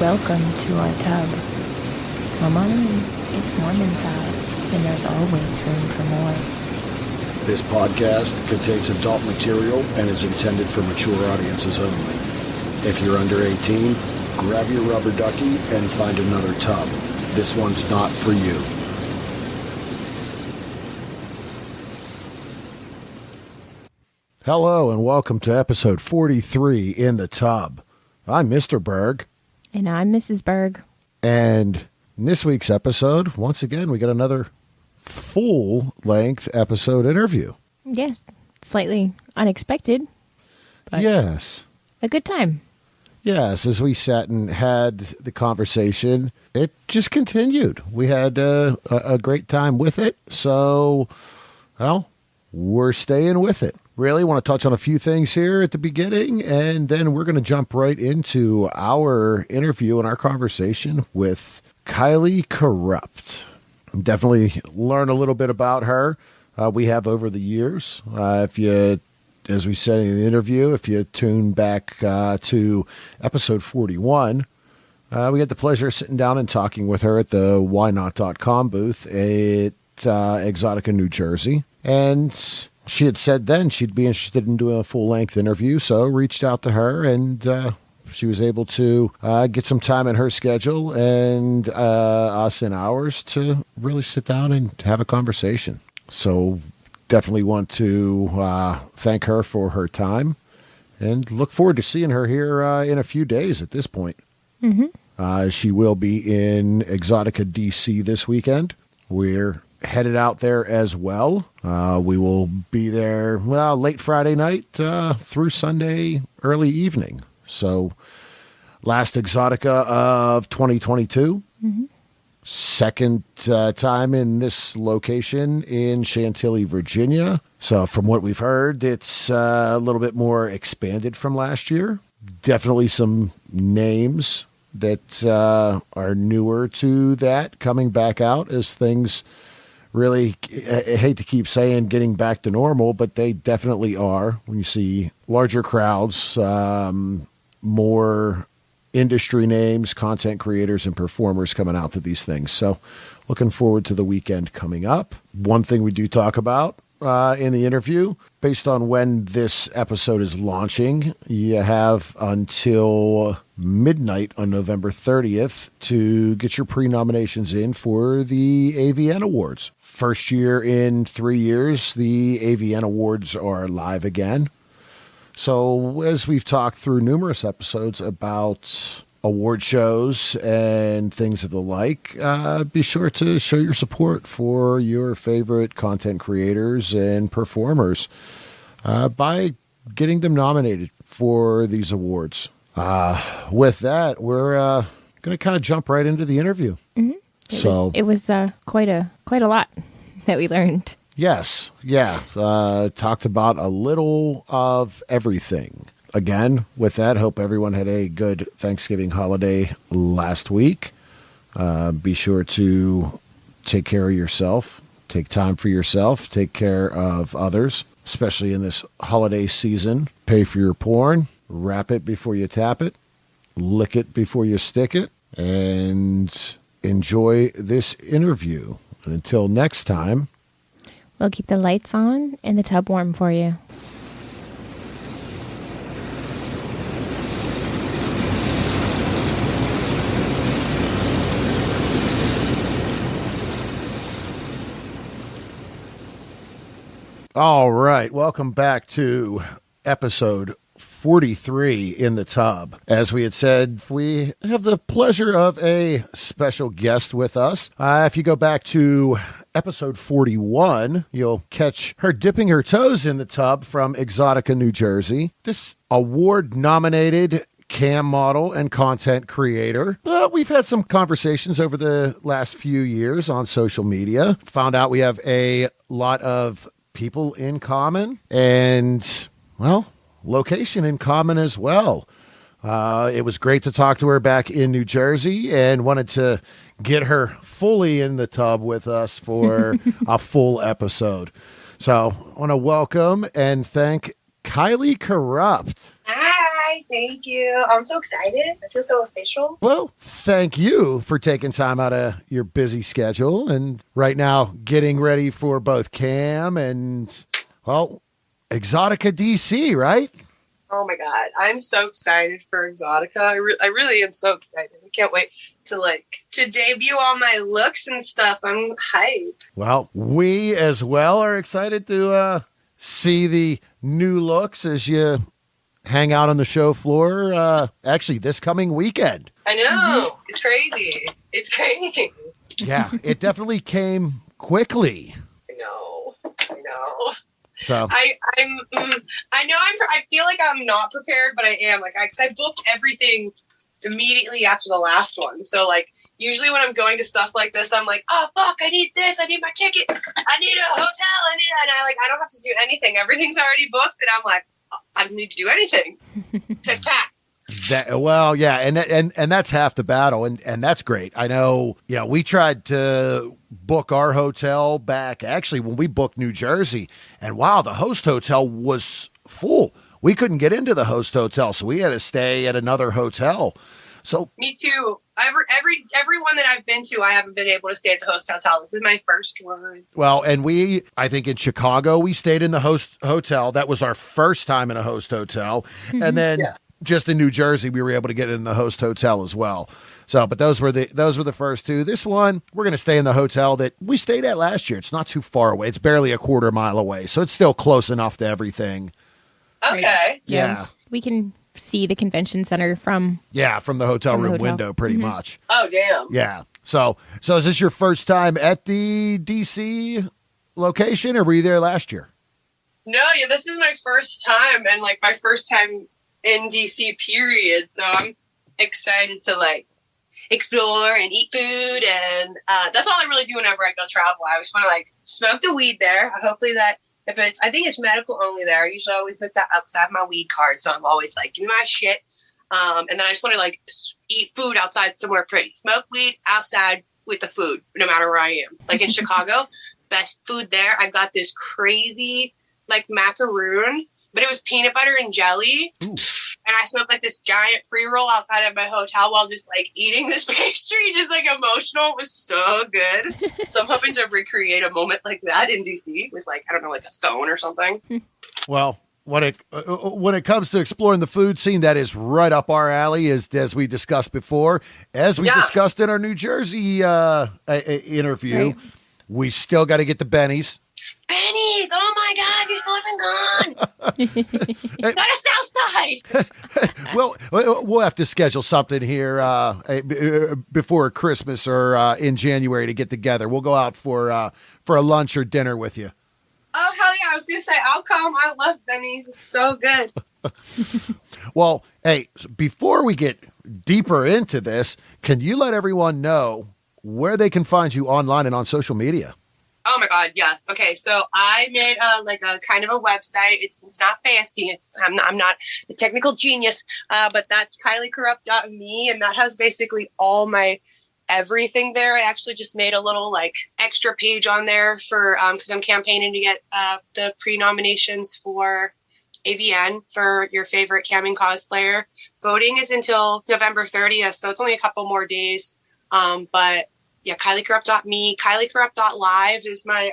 Welcome to our tub. Come on in. It's warm inside, and there's always room for more. This podcast contains adult material and is intended for mature audiences only. If you're under 18, grab your rubber ducky and find another tub. This one's not for you. Hello and welcome to episode 43 in the tub. I'm Mr. Berg. And I'm Mrs. Berg. And in this week's episode, once again, we got another full-length episode interview. Yes, slightly unexpected, but yes, a good time. Yes, as we sat and had the conversation, it just continued. We had a great time with it, so, well, we're staying with it. Really want to touch on a few things here at the beginning, and then we're going to jump right into our interview and our conversation with Kiley Corrupt. Definitely learn a little bit about her. We have over the years. As we said in the interview, if you tune back to episode 41, we had the pleasure of sitting down and talking with her at the whynot.com booth at Exotica, New Jersey. And she had said then she'd be interested in doing a full-length interview, so reached out to her, and she was able to get some time in her schedule and us in ours to really sit down and have a conversation. So definitely want to thank her for her time and look forward to seeing her here in a few days at this point. Mm-hmm. She will be in Exotica, DC this weekend. We're headed out there as well. We will be there, late Friday night through Sunday early evening. So last Exotica of 2022. Mm-hmm. Second time in this location in Chantilly, Virginia. So from what we've heard, it's a little bit more expanded from last year. Definitely some names that are newer to that coming back out as things really, I hate to keep saying getting back to normal, but they definitely are. When you see larger crowds, more industry names, content creators, and performers coming out to these things. So looking forward to the weekend coming up. One thing we do talk about in the interview, based on when this episode is launching, you have until midnight on November 30th to get your pre-nominations in for the AVN Awards. First year in 3 years, the AVN Awards are live again. So as we've talked through numerous episodes about award shows and things of the like, be sure to show your support for your favorite content creators and performers by getting them nominated for these awards. With that, we're going to kind of jump right into the interview. Mm-hmm. It was quite a lot that we learned. Yes. Yeah. Talked about a little of everything. Again, with that, hope everyone had a good Thanksgiving holiday last week. Be sure to take care of yourself, take time for yourself, take care of others, especially in this holiday season. Pay for your porn, wrap it before you tap it, lick it before you stick it, and enjoy this interview. And until next time, we'll keep the lights on and the tub warm for you. All right, welcome back to episode 43 in the tub. As we had said, we have the pleasure of a special guest with us. If you go back to episode 41, you'll catch her dipping her toes in the tub from Exotica, New Jersey. This award-nominated cam model and content creator. We've had some conversations over the last few years on social media. Found out we have a lot of people in common and, well, location in common as well. It was great to talk to her back in New Jersey and wanted to get her fully in the tub with us for a full episode. So I want to welcome and thank Kiley Corrupt. Hi. Hi, thank you. I'm so excited. I feel so official. Well, thank you for taking time out of your busy schedule and right now getting ready for both Cam and, well, Exotica DC, right? Oh my God. I'm so excited for Exotica. I really am so excited. I can't wait to debut all my looks and stuff. I'm hyped. Well, we as well are excited to see the new looks as you hang out on the show floor actually this coming weekend. I know. It's crazy. It's crazy. Yeah, it definitely came quickly. I know. So I feel like I'm not prepared, but I am. Because I booked everything immediately after the last one. So usually when I'm going to stuff like this, I'm like, oh fuck, I need this, I need my ticket, I need a hotel, I don't have to do anything. Everything's already booked, and I'm like, oh, I don't need to do anything. It's like packed. And that's half the battle, and that's great. I know, we tried to book our hotel back actually when we booked New Jersey, and wow, the host hotel was full. We couldn't get into the host hotel, so we had to stay at another hotel. So me too. Every one that I've been to, I haven't been able to stay at the host hotel. This is my first one. Well, and I think in Chicago, we stayed in the host hotel. That was our first time in a host hotel. Mm-hmm. And then just in New Jersey, we were able to get in the host hotel as well. So, but those were the first two. This one, we're going to stay in the hotel that we stayed at last year. It's not too far away. It's barely a quarter mile away. So it's still close enough to everything. Okay. Right. Yeah. We can see the convention center from the hotel room window pretty much. Oh, damn. Yeah. So is this your first time at the DC location, or were you there last year? No, this is my first time, and my first time in DC period. So I'm excited to explore and eat food, and that's all I really do whenever I go travel. I always want to smoke the weed there. Hopefully that I think it's medical only there. I usually always look that up because I have my weed card, so I'm always give me my shit. And then I just want to eat food outside somewhere pretty. Smoke weed outside with the food, no matter where I am. In Chicago, best food there. I got this crazy macaroon, but it was peanut butter and jelly. Ooh. And I smoked this giant pre-roll outside of my hotel while just eating this pastry, just emotional. It was so good. So I'm hoping to recreate a moment like that in DC with I don't know, a scone or something. Well, when it comes to exploring the food scene, that is right up our alley, as we discussed before. As we discussed in our New Jersey interview, right. We still got to get the bennies. Bennies! Oh my God, you still haven't gone. Go to Southside. We'll have to schedule something here before Christmas or in January to get together. We'll go out for a lunch or dinner with you. Oh hell yeah! I was gonna say I'll come. I love Bennies. It's so good. Well, hey, before we get deeper into this, can you let everyone know where they can find you online and on social media? Oh my God, yes. Okay, so I made a kind of a website. It's not fancy. I'm not a technical genius, but that's KileyCorrupt.me, and that has basically all my everything there. I actually just made a little extra page on there for because I'm campaigning to get the pre-nominations for AVN for your favorite camming cosplayer. Voting is until November 30th, so it's only a couple more days. But yeah, KileyCorrupt.me. KileyCorrupt.live is my,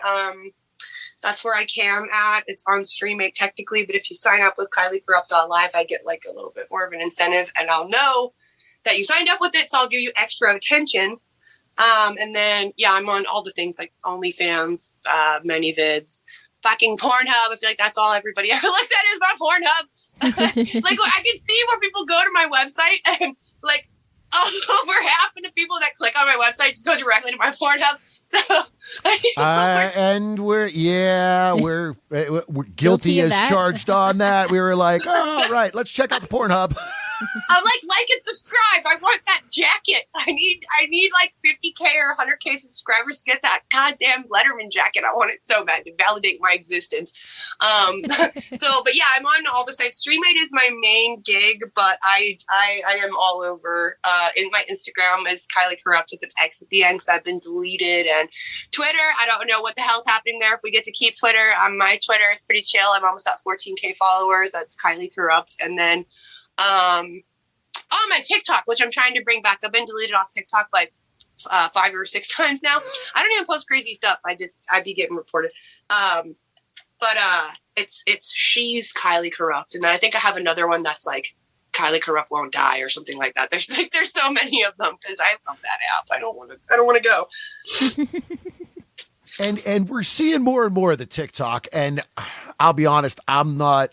that's where I cam at. It's on Streamate technically, but if you sign up with KileyCorrupt.live, I get a little bit more of an incentive, and I'll know that you signed up with it, so I'll give you extra attention. And then, I'm on all the things like OnlyFans, ManyVids, fucking Pornhub. I feel like that's all everybody ever looks at is my Pornhub. I can see where people go to my website and over half of the people that click on my website just go directly to my Pornhub. So, and we're guilty as charged on that. We were like, oh, right, let's check out the Pornhub. I'm like and subscribe. I want that jacket. I need 50K or 100K subscribers to get that goddamn Letterman jacket. I want it so bad to validate my existence. But yeah, I'm on all the sites. Streamate is my main gig, but I am all over. In my Instagram is Kiley Corrupt with an X at the end because I've been deleted, and Twitter, I don't know what the hell's happening there. If we get to keep Twitter, my Twitter is pretty chill. I'm almost at 14K followers. That's Kiley Corrupt, and then On my TikTok, which I'm trying to bring back. I've been deleted off TikTok like 5 or 6 times now. I don't even post crazy stuff. I'd be getting reported. But it's she's Kiley Corrupt, and then I think I have another one that's like Kiley Corrupt won't die or something like that. There's so many of them because I love that app. I don't want to go. And we're seeing more and more of the TikTok, and I'll be honest, I'm on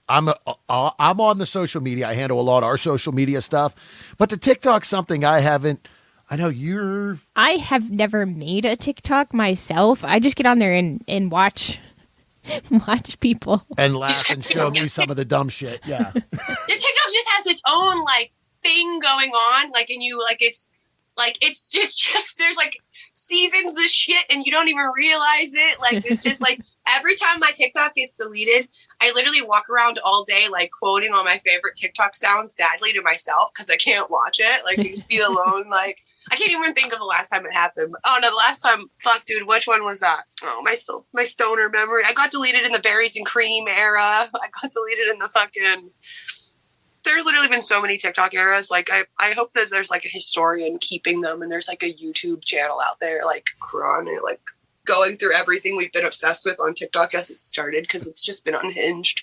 the social media. I handle a lot of our social media stuff, but the TikTok's something I haven't. I know I have never made a TikTok myself. I just get on there and watch people and laugh and show me some of the dumb shit. Yeah, the TikTok just has its own like thing going on, like, and you like it's just there's like seasons of shit and you don't even realize it. Like, it's just like every time my TikTok gets deleted, I literally walk around all day like quoting all my favorite TikTok sounds sadly to myself because I can't watch it. Like, you just be alone. Like, I can't even think of the last time it happened. Oh no, the last time, fuck dude, which one was that? Oh, my stoner memory. I got deleted in the berries and cream era. I got deleted in the fucking... There's literally been so many TikTok eras. Like, I hope that there's like a historian keeping them and there's like a YouTube channel out there like chronic, like going through everything we've been obsessed with on TikTok as it started, because it's just been unhinged.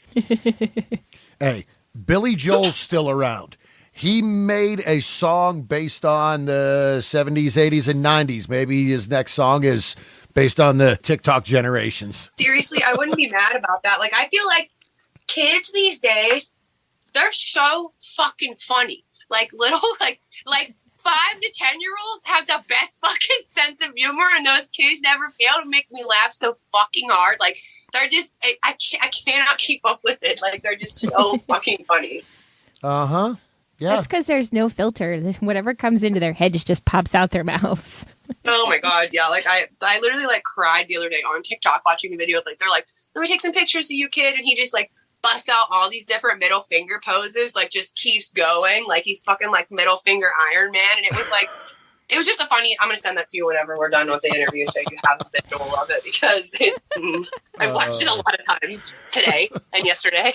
Hey, Billy Joel's still around. He made a song based on the 70s, 80s, and 90s. Maybe his next song is based on the TikTok generations. Seriously, I wouldn't be mad about that. Like, I feel like kids these days, they're so fucking funny. Like, little, like 5 to 10-year-olds have the best fucking sense of humor, and those kids never fail to make me laugh so fucking hard. Like, they're just, I cannot keep up with it. Like, they're just so fucking funny. Uh-huh. Yeah. That's because there's no filter. Whatever comes into their head just pops out their mouths. Oh my God. Yeah. Like, I literally like cried the other day on TikTok watching a video of like, they're like, let me take some pictures of you, kid. And he just like bust out all these different middle finger poses, like just keeps going. Like, he's fucking like middle finger Iron Man. And it was like, it was just a funny, I'm going to send that to you whenever we're done with the interview so you have a visual of it, because I've watched it a lot of times today and yesterday.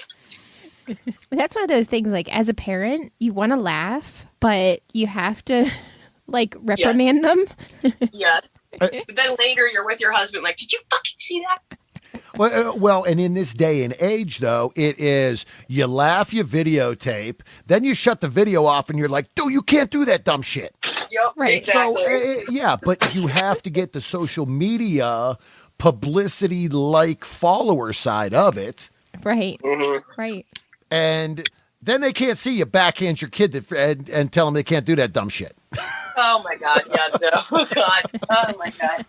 That's one of those things, like, as a parent, you want to laugh, but you have to, like, reprimand them. Yes. But then later you're with your husband, like, did you fucking see that? Well, and in this day and age, though, it is you laugh, you videotape, then you shut the video off and you're like, dude, you can't do that dumb shit. Yep, right. Exactly. So, yeah, but you have to get the social media publicity-like follower side of it. Right. Mm-hmm. Right. And then they can't see you backhand your kid and tell them they can't do that dumb shit. Oh my God! Yeah, no, oh God, oh my God.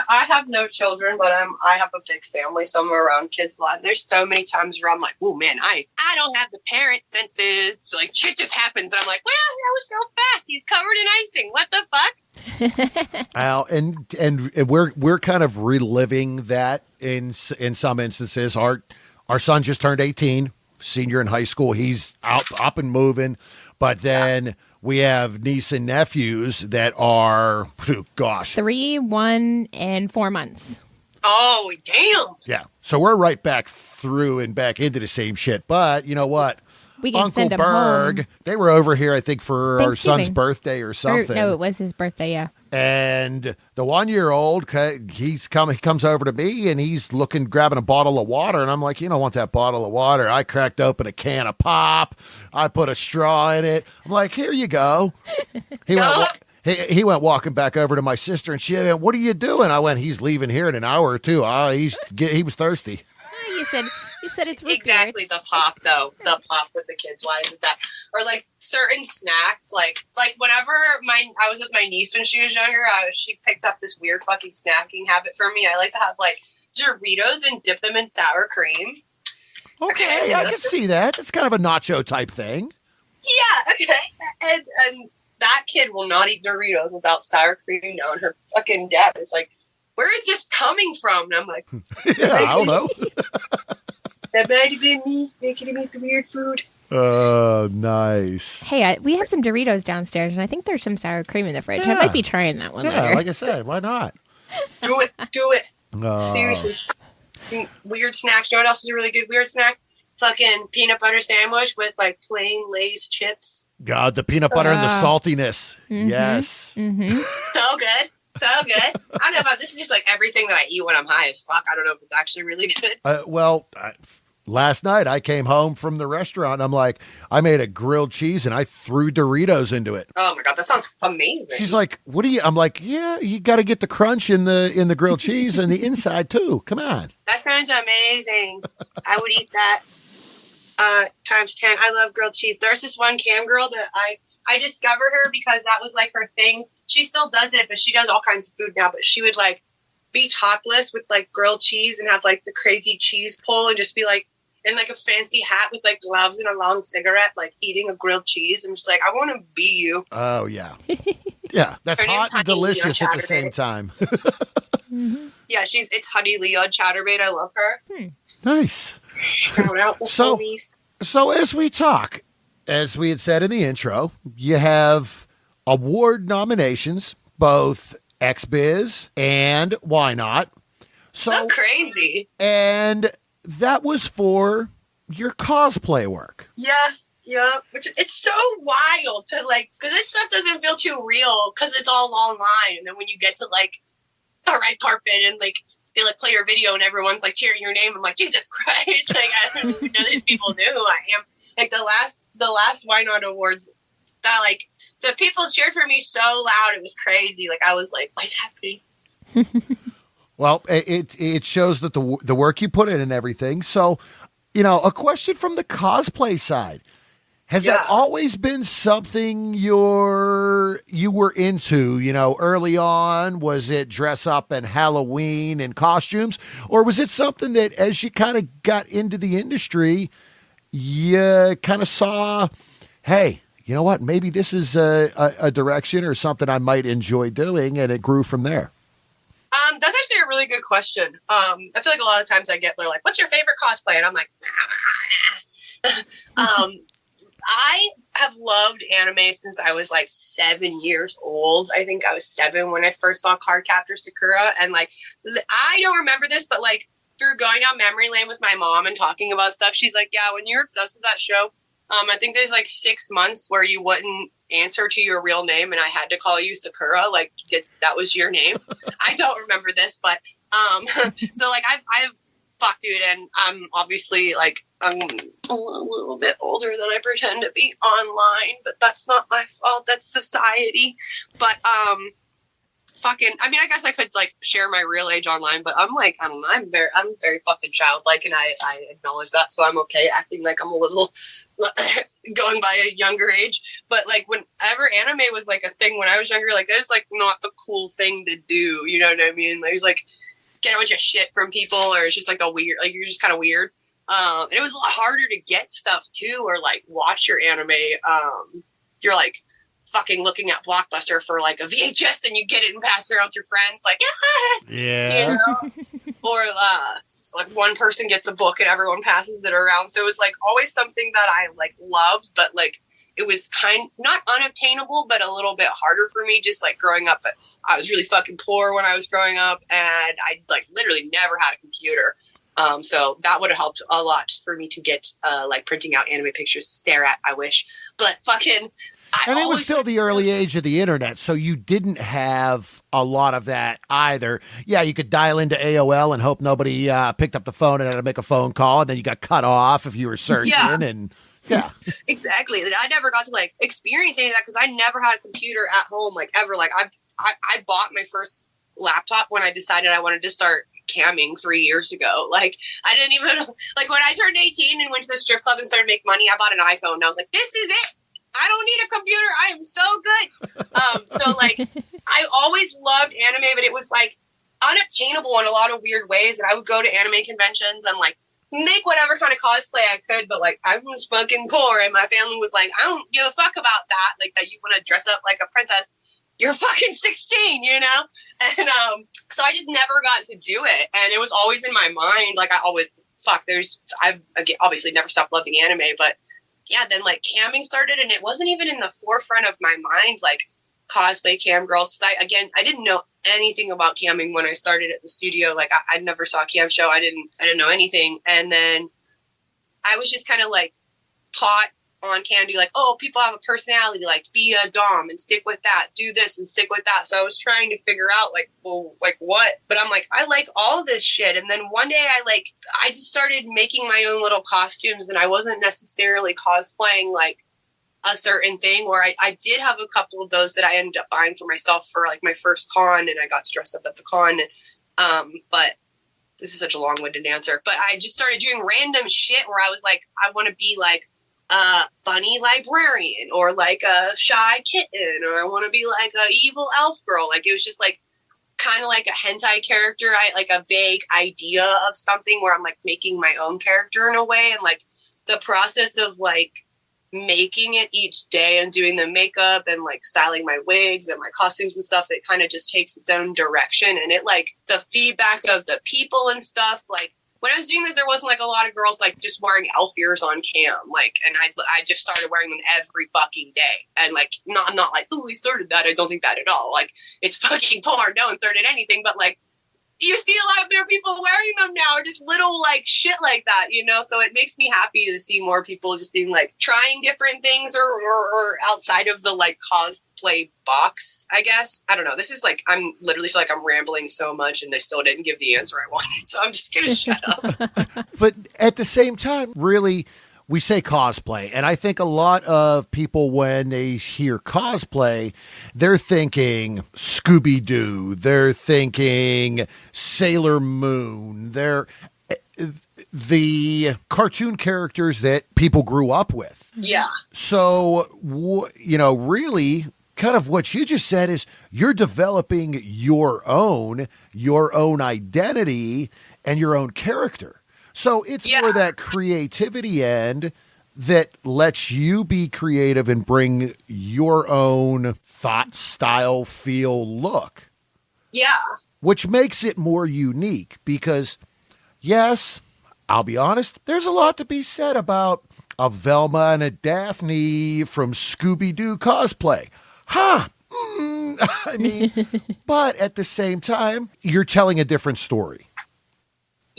I have no children, but I have a big family, so I'm around kids a lot. And there's so many times where I'm like, oh man, I don't have the parent senses. So, like, shit just happens, and I'm like, well, that was so fast. He's covered in icing. What the fuck? Al, and we're kind of reliving that in some instances. Our son just turned 18, senior in high school. He's up and moving, but then. Yeah. We have niece and nephews that are, 3, 1, and 4 months. Oh, damn. Yeah. So we're right back through and back into the same shit. But you know what? We can Uncle send them Berg, home. They were over here, I think, for our son's birthday or something. No, it was his birthday, yeah. And the 1-year-old, he comes over to me and he's grabbing a bottle of water. And I'm like, you don't want that bottle of water. I cracked open a can of pop. I put a straw in it. I'm like, here you go. He went walking back over to my sister and she went, what are you doing? I went, he's leaving here in an hour or two. He was thirsty. You said it's exactly the pop though. The pop with the kids. Why is it that? Or like certain snacks, like whenever I was with my niece when she was younger, she picked up this weird fucking snacking habit for me. I like to have like Doritos and dip them in sour cream. Okay, I can see that. It's kind of a nacho type thing. Yeah, okay. And that kid will not eat Doritos without sour cream now. And her fucking dad is like, where is this coming from? And I'm like, yeah, I don't know. That might have been me making him eat the weird food. Oh, nice. Hey, we have some Doritos downstairs, and I think there's some sour cream in the fridge. Yeah. I might be trying that one later. Like I said, why not? Do it. Seriously. Weird snacks. You know what else is a really good weird snack? fucking peanut butter sandwich with like plain Lay's chips. God, the peanut butter and the saltiness. Yes. Mm-hmm. So good. So good. I don't know about this is just like everything that I eat when I'm high as fuck. I don't know if it's actually really good. Last night I came home from the restaurant and I'm like, I made a grilled cheese and I threw Doritos into it. Oh my God, that sounds amazing. She's like, what do you, I'm like, yeah, you got to get the crunch in the grilled cheese and the inside too. Come on. That sounds amazing. I would eat that times 10. I love grilled cheese. There's this one cam girl that I discovered her because that was like her thing. She still does it, but she does all kinds of food now. But she would like be topless with like grilled cheese and have like the crazy cheese pull and just be like in like a fancy hat with like gloves and a long cigarette, like eating a grilled cheese. I'm just like, I want to be you. Oh, yeah. Yeah, that's hot and delicious at the same time. Mm-hmm. Yeah, it's Honey Leon Chatterbait. I love her. Nice. Shout out the homies. So as we talk, as we had said in the intro, you have award nominations, both XBiz and Why Not. So crazy. And that was for your cosplay work. Yeah, which it's so wild to like, because this stuff doesn't feel too real because it's all online. And then when you get to like the red carpet and like they like play your video and everyone's like cheering your name, I'm like, Jesus Christ, like I don't even know these people knew who I am. Like the last Why Not Awards, that like the people cheered for me so loud, it was crazy. Like I was like, what's happening? Well, it shows that the work you put in and everything. So, a question from the cosplay side. Has that always been something you were into, early on? Was it dress up and Halloween and costumes? Or was it something that as you kind of got into the industry, you kind of saw, hey, you know what? Maybe this is a direction or something I might enjoy doing, and it grew from there. That's actually a really good question. I feel like a lot of times they're like, what's your favorite cosplay? And I'm like, I have loved anime since I was like 7 years old. I think I was 7 when I first saw Cardcaptor Sakura. And like, I don't remember this, but like through going down memory lane with my mom and talking about stuff, she's like, yeah, when you're obsessed with that show, I think there's like 6 months where you wouldn't answer to your real name and I had to call you Sakura. Like that was your name. I don't remember this, but so like I've fuck dude, and I'm obviously like I'm a little bit older than I pretend to be online, but that's not my fault. That's society. But I mean, I guess I could like share my real age online, but I'm like, I don't know, I'm very fucking childlike, and I acknowledge that, so I'm okay acting like I'm a little going by a younger age. But like whenever anime was like a thing when I was younger, like that was like not the cool thing to do, you know what I mean? Like it was like get a bunch of shit from people, or it's just like a weird, like you're just kind of weird. And it was a lot harder to get stuff too, or like watch your anime. You're like fucking looking at Blockbuster for like a VHS, and you get it and pass it around with your friends, like yes, yeah, you know? Or like one person gets a book and everyone passes it around. So it was like always something that I like loved, but like it was not unobtainable, but a little bit harder for me. Just like growing up, I was really fucking poor when I was growing up, and I like literally never had a computer. So that would have helped a lot for me to get like printing out anime pictures to stare at. I wish, but fucking. And it was still the early age of the internet, so you didn't have a lot of that either. Yeah, you could dial into AOL and hope nobody picked up the phone and had to make a phone call, and then you got cut off if you were searching. Yeah. And yeah, exactly. I never got to like experience any of that because I never had a computer at home, like ever. Like I bought my first laptop when I decided I wanted to start camming 3 years ago. Like I didn't even like when I turned 18 and went to the strip club and started making money, I bought an iPhone and I was like, this is it. I don't need a computer. I am so good. So like, I always loved anime, but it was like unobtainable in a lot of weird ways. And I would go to anime conventions and like make whatever kind of cosplay I could. But like, I was fucking poor, and my family was like, I don't give a fuck about that. Like that you want to dress up like a princess. You're fucking 16, you know? And so I just never got to do it. And it was always in my mind. Like I always, I've obviously never stopped loving anime, but yeah, then like camming started, and it wasn't even in the forefront of my mind, like cosplay cam girls. I didn't know anything about camming when I started at the studio. Like I never saw a cam show. I didn't know anything. And then I was just kind of like taught on Candy, like, oh, people have a personality, like be a dom and stick with that, do this and stick with that. So I was trying to figure out like, well, like what? But I'm like, I like all this shit. And then one day I just started making my own little costumes, and I wasn't necessarily cosplaying like a certain thing, where I did have a couple of those that I ended up buying for myself for like my first con, and I got to dress up at the con. But this is such a long-winded answer, but I just started doing random shit where I was like, I want to be like a bunny librarian, or like a shy kitten, or I want to be like a evil elf girl. Like it was just like kind of like a hentai character. I like a vague idea of something where I'm like making my own character in a way, and like the process of like making it each day and doing the makeup and like styling my wigs and my costumes and stuff, it kind of just takes its own direction. And it like the feedback of the people and stuff, like when I was doing this, there wasn't like a lot of girls like just wearing elf ears on cam, like, and I just started wearing them every fucking day. And like I'm not like, oh, we started that, I don't think that at all, like it's fucking porn, no one started anything, but like you see a lot more people wearing them now, or just little like shit like that, you know? So it makes me happy to see more people just being like trying different things, or outside of the like cosplay box, I guess. I don't know. This is like, I'm literally feel like I'm rambling so much and I still didn't give the answer I wanted. So I'm just going to shut up. But at the same time, really, we say cosplay, and I think a lot of people, when they hear cosplay, they're thinking Scooby-Doo, they're thinking Sailor Moon, they're the cartoon characters that people grew up with. Yeah. So, really, kind of what you just said is you're developing your own identity and your own character. So it's more that creativity end that lets you be creative and bring your own thought, style, feel, look. Yeah. Which makes it more unique because, yes, I'll be honest, there's a lot to be said about a Velma and a Daphne from Scooby-Doo cosplay. I mean, but at the same time, you're telling a different story.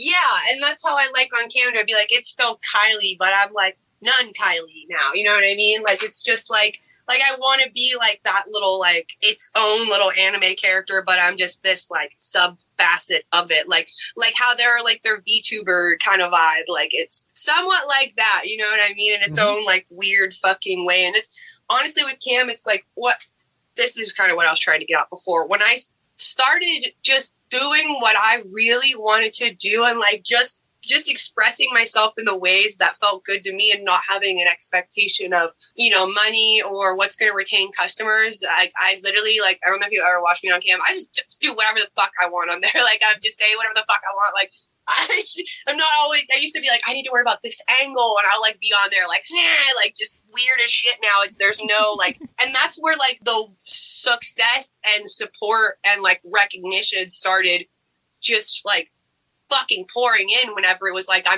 Yeah, and that's how I like on camera. I'd be like, it's still Kiley, but I'm like, none Kiley now. You know what I mean? Like, it's just like I want to be like that little, like, its own little anime character, but I'm just this, like, sub facet of it. Like how they're, like, their VTuber kind of vibe. Like, it's somewhat like that, you know what I mean? In its own, like, weird fucking way. And it's, honestly, with Cam, it's like, this is kind of what I was trying to get out before. When I started just doing what I really wanted to do, and like just expressing myself in the ways that felt good to me, and not having an expectation of, money or what's going to retain customers. I literally, like, I don't know if you ever watched me on cam. I just do whatever the fuck I want on there. Like, I'm just saying whatever the fuck I want. Like, I'm not always, I used to be like, I need to worry about this angle, and I'll like be on there like, like just weird as shit now. There's no like, and that's where like the success and support and like recognition started just like fucking pouring in, whenever it was like, I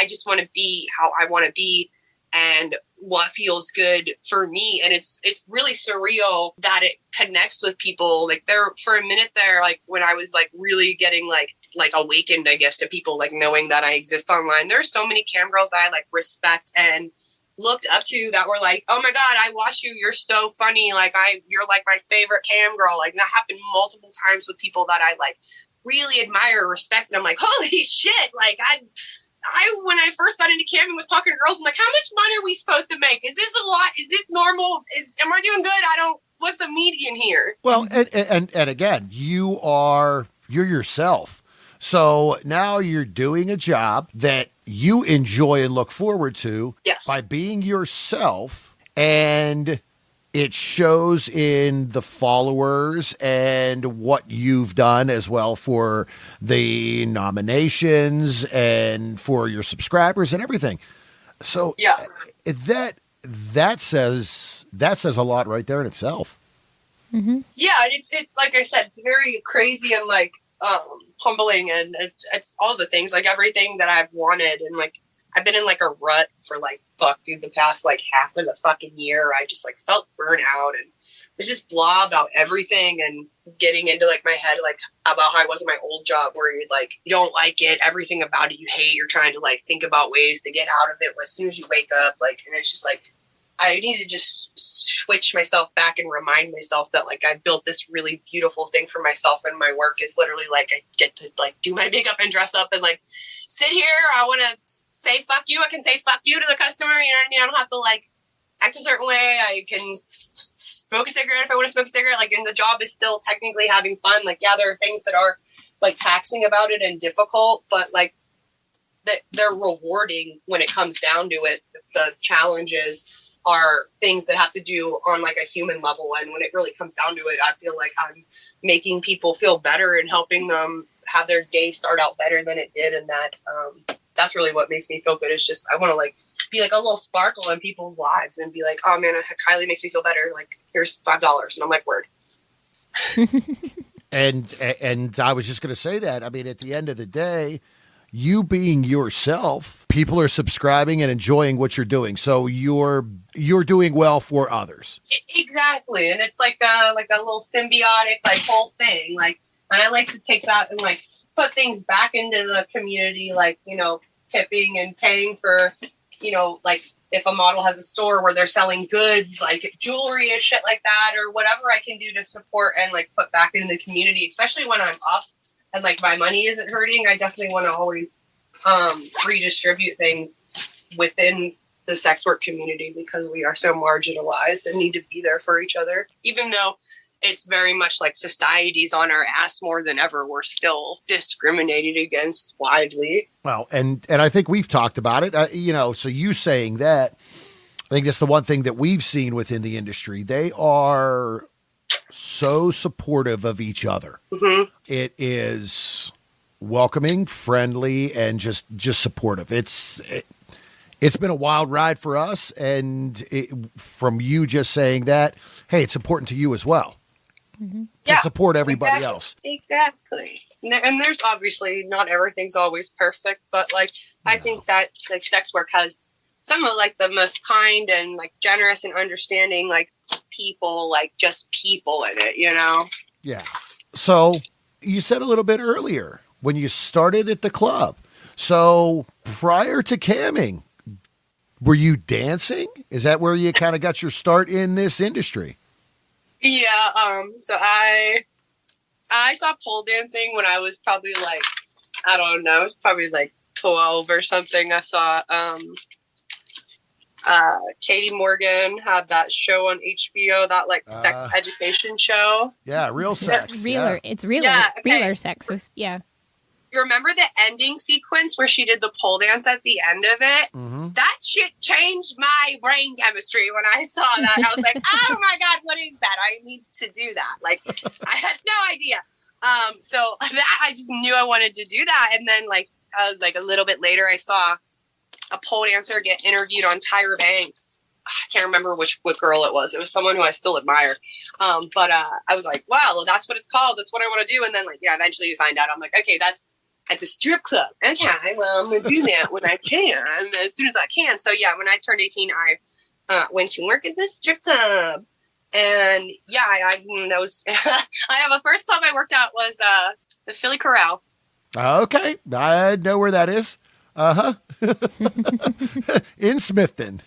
just want to be how I want to be and what feels good for me. And it's really surreal that it connects with people. Like, there for a minute there, like when I was like really getting like awakened, I guess, to people like knowing that I exist online. There are so many cam girls that I like respect and looked up to that were like, oh my God, I watch you, you're so funny, like you're like my favorite cam girl. Like, that happened multiple times with people that I like really admire or respect, and I'm like, holy shit, like I when I first got into camping was talking to girls, I'm like, how much money are we supposed to make? Is this a lot? Is this normal? Am I doing good? What's the median here? Well, and again, you're yourself. So now you're doing a job that you enjoy and look forward to by being yourself, and it shows in the followers and what you've done as well for the nominations and for your subscribers and everything. So that says a lot right there in itself. Mm-hmm. Yeah, it's like I said, it's very crazy and like humbling, and it's all the things, like everything that I've wanted, and like I've been in like a rut for like the past like half of the fucking year. I just like felt burnout and was just blah about everything, and getting into like my head, like about how I was in my old job where you'd like, you don't like it, everything about it you hate, you're trying to like think about ways to get out of it as soon as you wake up. Like, and it's just like, I need to just switch myself back and remind myself that like I built this really beautiful thing for myself, and my work is literally like I get to like do my makeup and dress up and like sit here. I want to say fuck you. I can say fuck you to the customer. You know what I mean? I don't have to like act a certain way. I can smoke a cigarette if I want to smoke a cigarette. Like, and the job is still technically having fun. Like, yeah, there are things that are like taxing about it and difficult, but like that they're rewarding when it comes down to it. The challenges are things that have to do on like a human level. And when it really comes down to it, I feel like I'm making people feel better and helping them have their day start out better than it did. And that's really what makes me feel good. It's just, I want to like be like a little sparkle in people's lives and be like, oh man, Kiley makes me feel better. Like, here's $5. And I'm like, word. And I was just going to say that. I mean, at the end of the day, you being yourself, people are subscribing and enjoying what you're doing. So you're doing well for others. Exactly. And it's like a little symbiotic, like whole thing. Like, and I like to take that and like put things back into the community, like, you know, tipping and paying for, you know, like if a model has a store where they're selling goods, like jewelry and shit like that, or whatever I can do to support and like put back into the community, especially when I'm up and like my money isn't hurting. I definitely want to always redistribute things within the sex work community because we are so marginalized and need to be there for each other. Even though it's very much like society's on our ass more than ever, we're still discriminated against widely. Well, and I think we've talked about it, you know, so you saying that, I think that's the one thing that we've seen within the industry. They are so supportive of each other. Mm-hmm. It is welcoming, friendly, and just supportive. It's been a wild ride for us, and from you just saying that, hey, it's important to you as well. Mm-hmm. To support everybody else. Exactly. And there's obviously not everything's always perfect, but like I think that like sex work has some of like the most kind and like generous and understanding like people, like just people in it, you know? Yeah. So you said a little bit earlier when you started at the club. So prior to camming, were you dancing? Is that where you kind of got your start in this industry? Yeah. So I saw pole dancing when I was probably like, I don't know, it was probably like 12 or something. I saw Katie Morgan had that show on HBO, that like sex education show. Yeah, real sex. It's realer. Yeah, okay. Realer sex. Yeah. You remember the ending sequence where she did the pole dance at the end of it? Mm-hmm. That shit changed my brain chemistry when I saw that. I was like, oh my God, what is that? I need to do that. Like, I had no idea. So that I just knew I wanted to do that. And then like a little bit later, I saw a pole dancer get interviewed on Tyra Banks. I can't remember what girl it was. It was someone who I still admire. But I was like, wow, that's what it's called. That's what I want to do. And then like, yeah, eventually you find out. I'm like, okay, that's at the strip club. Okay, well, I'm going to do that when I can, as soon as I can. So yeah, when I turned 18, I went to work at the strip club. And yeah, I was, I have a first club I worked at was the Philly Corral. Okay. I know where that is. Uh-huh. In Smithton.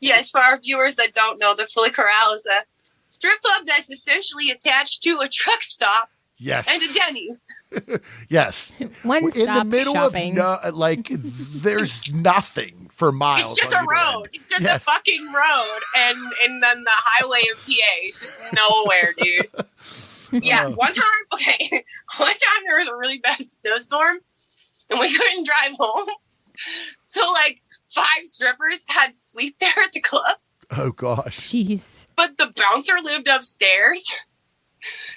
Yes, for our viewers that don't know, the Philly Corral is a strip club that's essentially attached to a truck stop. Yes. And a Denny's. Yes. One stop in the middle shopping. of like there's nothing for miles. It's just a road. It's just a fucking road, and then the highway in PA. It's just nowhere, dude. Yeah. One time there was a really bad snowstorm, and we couldn't drive home. So like 5 strippers had to sleep there at the club. Oh gosh. Jeez. But the bouncer lived upstairs.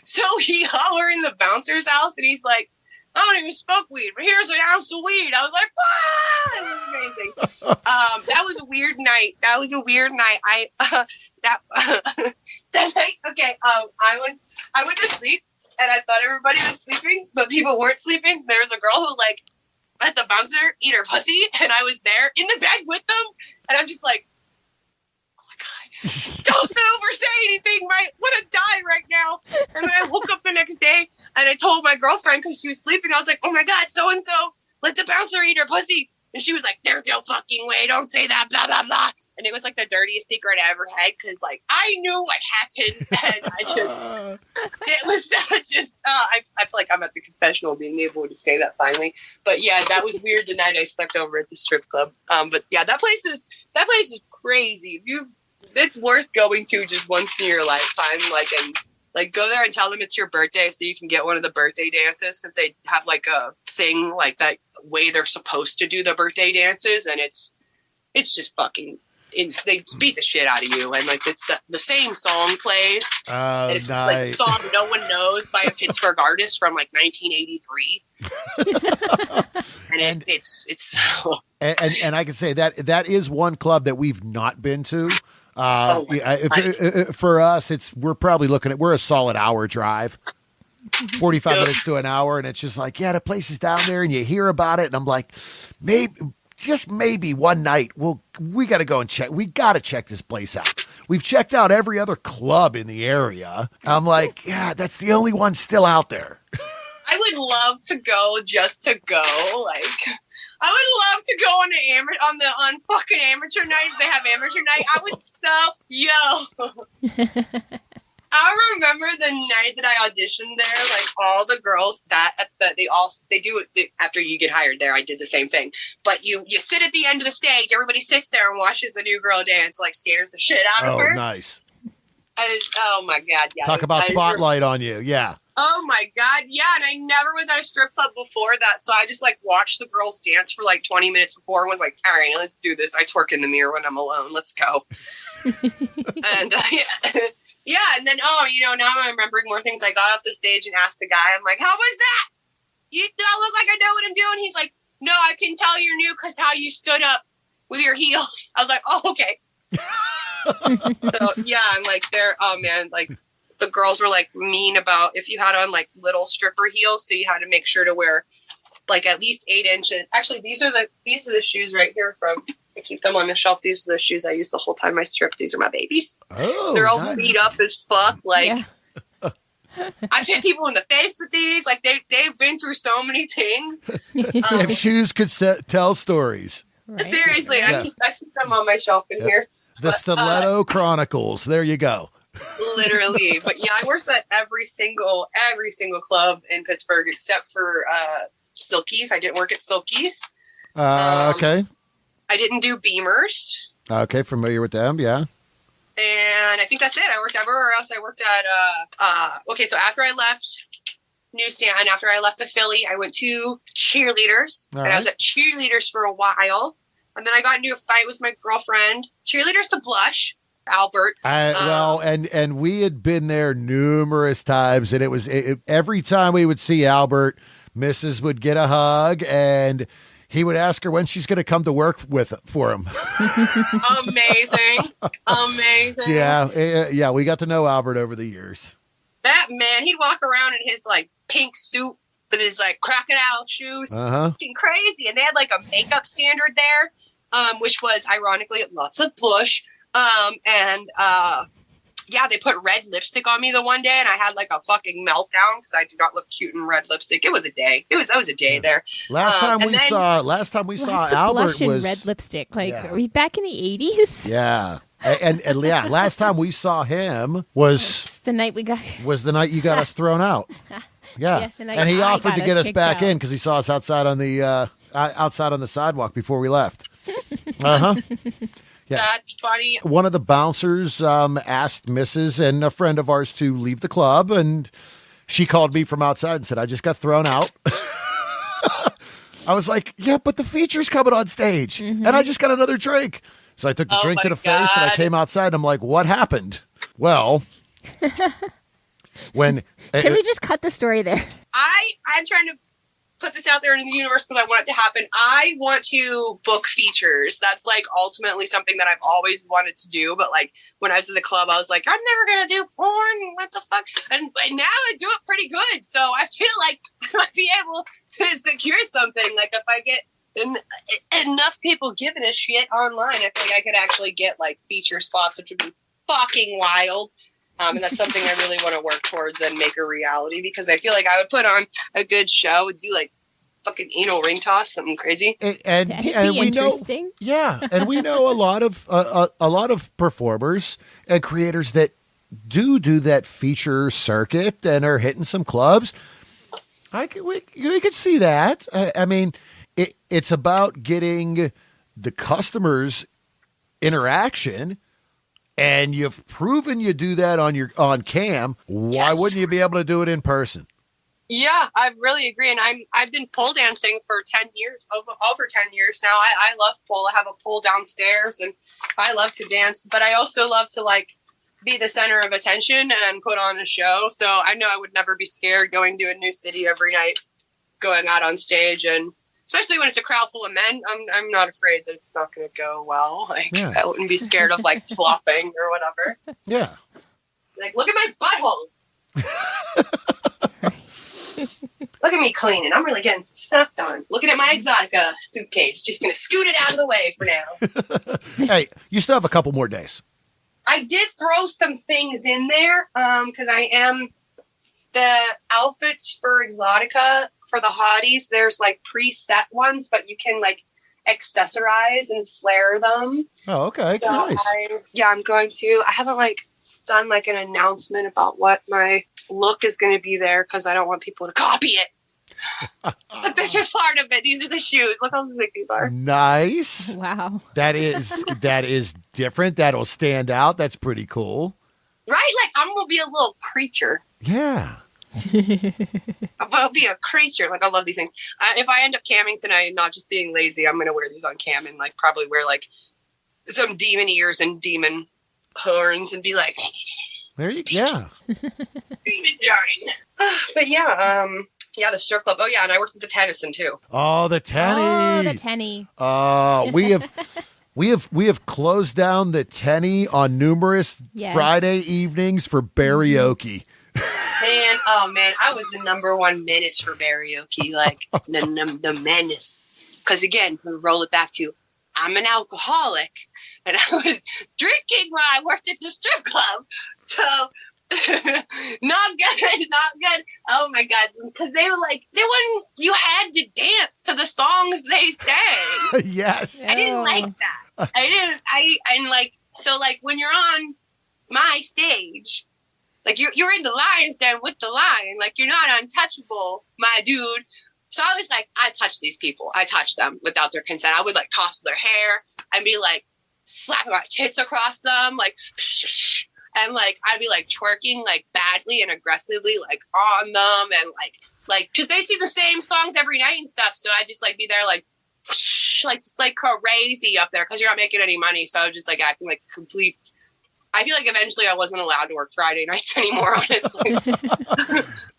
So we all were in the bouncer's house, and he's like, I don't even smoke weed, but here's an ounce of weed. I was like, wow, it was amazing. That was a weird night. That night, okay, I went to sleep, and I thought everybody was sleeping, but people weren't sleeping. There was a girl who like let the bouncer eat her pussy, and I was there in the bed with them, and I'm just like, don't move or say anything. I want to die right now. And then I woke up the next day and I told my girlfriend because she was sleeping. I was like, oh my God, so-and-so, let the bouncer eat her pussy. And she was like, there's no fucking way. Don't say that, blah, blah, blah. And it was like the dirtiest secret I ever had because like I knew what happened. And I just, it was just, I feel like I'm at the confessional being able to say that finally. But yeah, that was weird the night I slept over at the strip club. But yeah, that place is crazy. It's worth going to just once in your lifetime. Like go there and tell them it's your birthday so you can get one of the birthday dances because they have like a thing like that way they're supposed to do the birthday dances, and it's just fucking. They beat the shit out of you, and like it's the same song plays. It's nice. like a song no one knows by a Pittsburgh artist from like 1983, and it's and I can say that is one club that we've not been to. For us, we're probably looking at we're a solid hour drive, 45 minutes to an hour, and it's just like the place is down there, and you hear about it, and I'm like, maybe one night we got to go and check. We got to check this place out. We've checked out every other club in the area. I'm like, that's the only one still out there. I would love to go just to go. Like, I would love to go on fucking amateur night. If they have amateur night, I would I remember the night that I auditioned there. Like all the girls sat at they do it after you get hired there. I did the same thing, but you sit at the end of the stage. Everybody sits there and watches the new girl dance. Like scares the shit out of her. Oh, nice. Oh my God! Yeah. Talk about spotlight on you. Yeah. Oh my God, yeah, and I never was at a strip club before that, so I just like watched the girls dance for like 20 minutes before and was like, all right, let's do this. I twerk in the mirror when I'm alone. Let's go. And and then now I'm remembering more things. I got off the stage and asked the guy, I'm like, how was that? You don't look like I know what I'm doing. He's like, no, I can tell you're new because how you stood up with your heels. I was like, oh, okay. So yeah, I'm like, like the girls were like mean about if you had on like little stripper heels, so you had to make sure to wear like at least 8 inches. Actually, these are the shoes right here from. I keep them on the shelf. These are the shoes I use the whole time I strip. These are my babies. Oh, they're all beat up as fuck. Like I've hit people in the face with these. Like they've been through so many things. If shoes could tell stories. Right? Seriously, I keep them on my shelf in here. The Stiletto Chronicles. There you go. Literally. But yeah, I worked at every single club in Pittsburgh except for Silky's. I didn't work at Silky's. Okay. I didn't do Beamers. Okay, familiar with them, yeah. And I think that's it. I worked everywhere else. I worked at so after I left Newsstand, after I left the Philly, I went to Cheerleaders. All and I was at Cheerleaders for a while. And then I got into a fight with my girlfriend. Cheerleaders to Blush. Albert. And we had been there numerous times, and it was every time we would see Albert, Mrs. would get a hug, and he would ask her when she's going to come to work for him. Amazing. Yeah, we got to know Albert over the years. That man, he'd walk around in his like pink suit with his like crocodile shoes. Fucking crazy. And they had like a makeup standard there, which was ironically lots of Bush. They put red lipstick on me the one day, and I had like a fucking meltdown because I do not look cute in red lipstick. It was a day. That was a day there. Last time we saw Albert was red lipstick. Like, are we back in the 80s? Yeah. And last time we saw him was the night you got us thrown out. Yeah. And he offered to get us back in because he saw us outside on the sidewalk before we left. Yeah. That's funny. One of the bouncers asked Mrs. and a friend of ours to leave the club, and she called me from outside and said, I just got thrown out. I was like, yeah, but the feature's coming on stage, and I just got another drink. So I took the drink to the face, and I came outside, and I'm like, what happened? Well, Can we just cut the story there? I'm trying to put this out there in the universe because I want it to happen. I want to book features. That's like ultimately something that I've always wanted to do. But like when I was in the club, I was like, I'm never going to do porn. What the fuck? And now I do it pretty good. So I feel like I might be able to secure something. Like if I get enough people giving a shit online, I feel like I could actually get like feature spots, which would be fucking wild. And that's something I really want to work towards and make a reality, because I feel like I would put on a good show, would do like fucking anal ring toss, something crazy. And That'd be we know, interesting. yeah, and we know a lot of performers and creators that do that feature circuit and are hitting some clubs. We could see that. I mean, it's about getting the customers interaction, and you've proven you do that on cam. Why Yes. wouldn't you be able to do it in person? Yeah, I really agree. And I've been pole dancing for 10 years, over 10 years now. I love pole. I have a pole downstairs and I love to dance, but I also love to like be the center of attention and put on a show. So I know I would never be scared going to a new city every night, going out on stage, and especially when it's a crowd full of men, I'm not afraid that it's not going to go well. Like, Yeah. I wouldn't be scared of like flopping or whatever. Yeah. Like, look at my butthole. Look at me cleaning. I'm really getting some stuff done. Looking at my Exotica suitcase. Just going to scoot it out of the way for now. Hey, you still have a couple more days. I did throw some things in there because I am the outfits for Exotica for the hotties. There's like preset ones, but you can like accessorize and flare them. Oh, okay. So Nice. I'm going to. I haven't like done like an announcement about what my look is going to be there because I don't want people to copy it. But this is part of it. These are the shoes. Look how sick these are. Nice. Wow. That is different. That'll stand out. That's pretty cool. Right? Like, I'm going to be a little creature. Yeah. I'm going to be a creature. Like, I love these things. If I end up camming tonight and not just being lazy, I'm going to wear these on cam and, like, probably wear, like, some demon ears and demon horns and be like, There you go. Yeah. demon giant. But, yeah, the strip club. Oh, yeah, and I worked at the Tennyson, too. Oh, the Tenny. Oh, the Tenny. We have closed down the Tenny on numerous Yes. Friday evenings for karaoke. Man, I was the number one menace for karaoke. Like, the menace. Because, again, we roll it back to, I'm an alcoholic, and I was drinking when I worked at the strip club. So, not good. Oh, my God. Because they were like, you had to dance to the songs they sang. Yes. I didn't like that. So, like, when you're on my stage, like, you're in the lion's den with the lion. Like, you're not untouchable, my dude. So I was like, I touch these people. I touch them without their consent. I would, like, toss their hair and be, like, slapping my tits across them, like, and, like, I'd be, like, twerking, like, badly and aggressively, like, on them. And, like, because they sing the same songs every night and stuff. So I'd just, like, be there, like, just, like, crazy up there because you're not making any money. So I was just, like, acting like complete. I feel like eventually I wasn't allowed to work Friday nights anymore, honestly.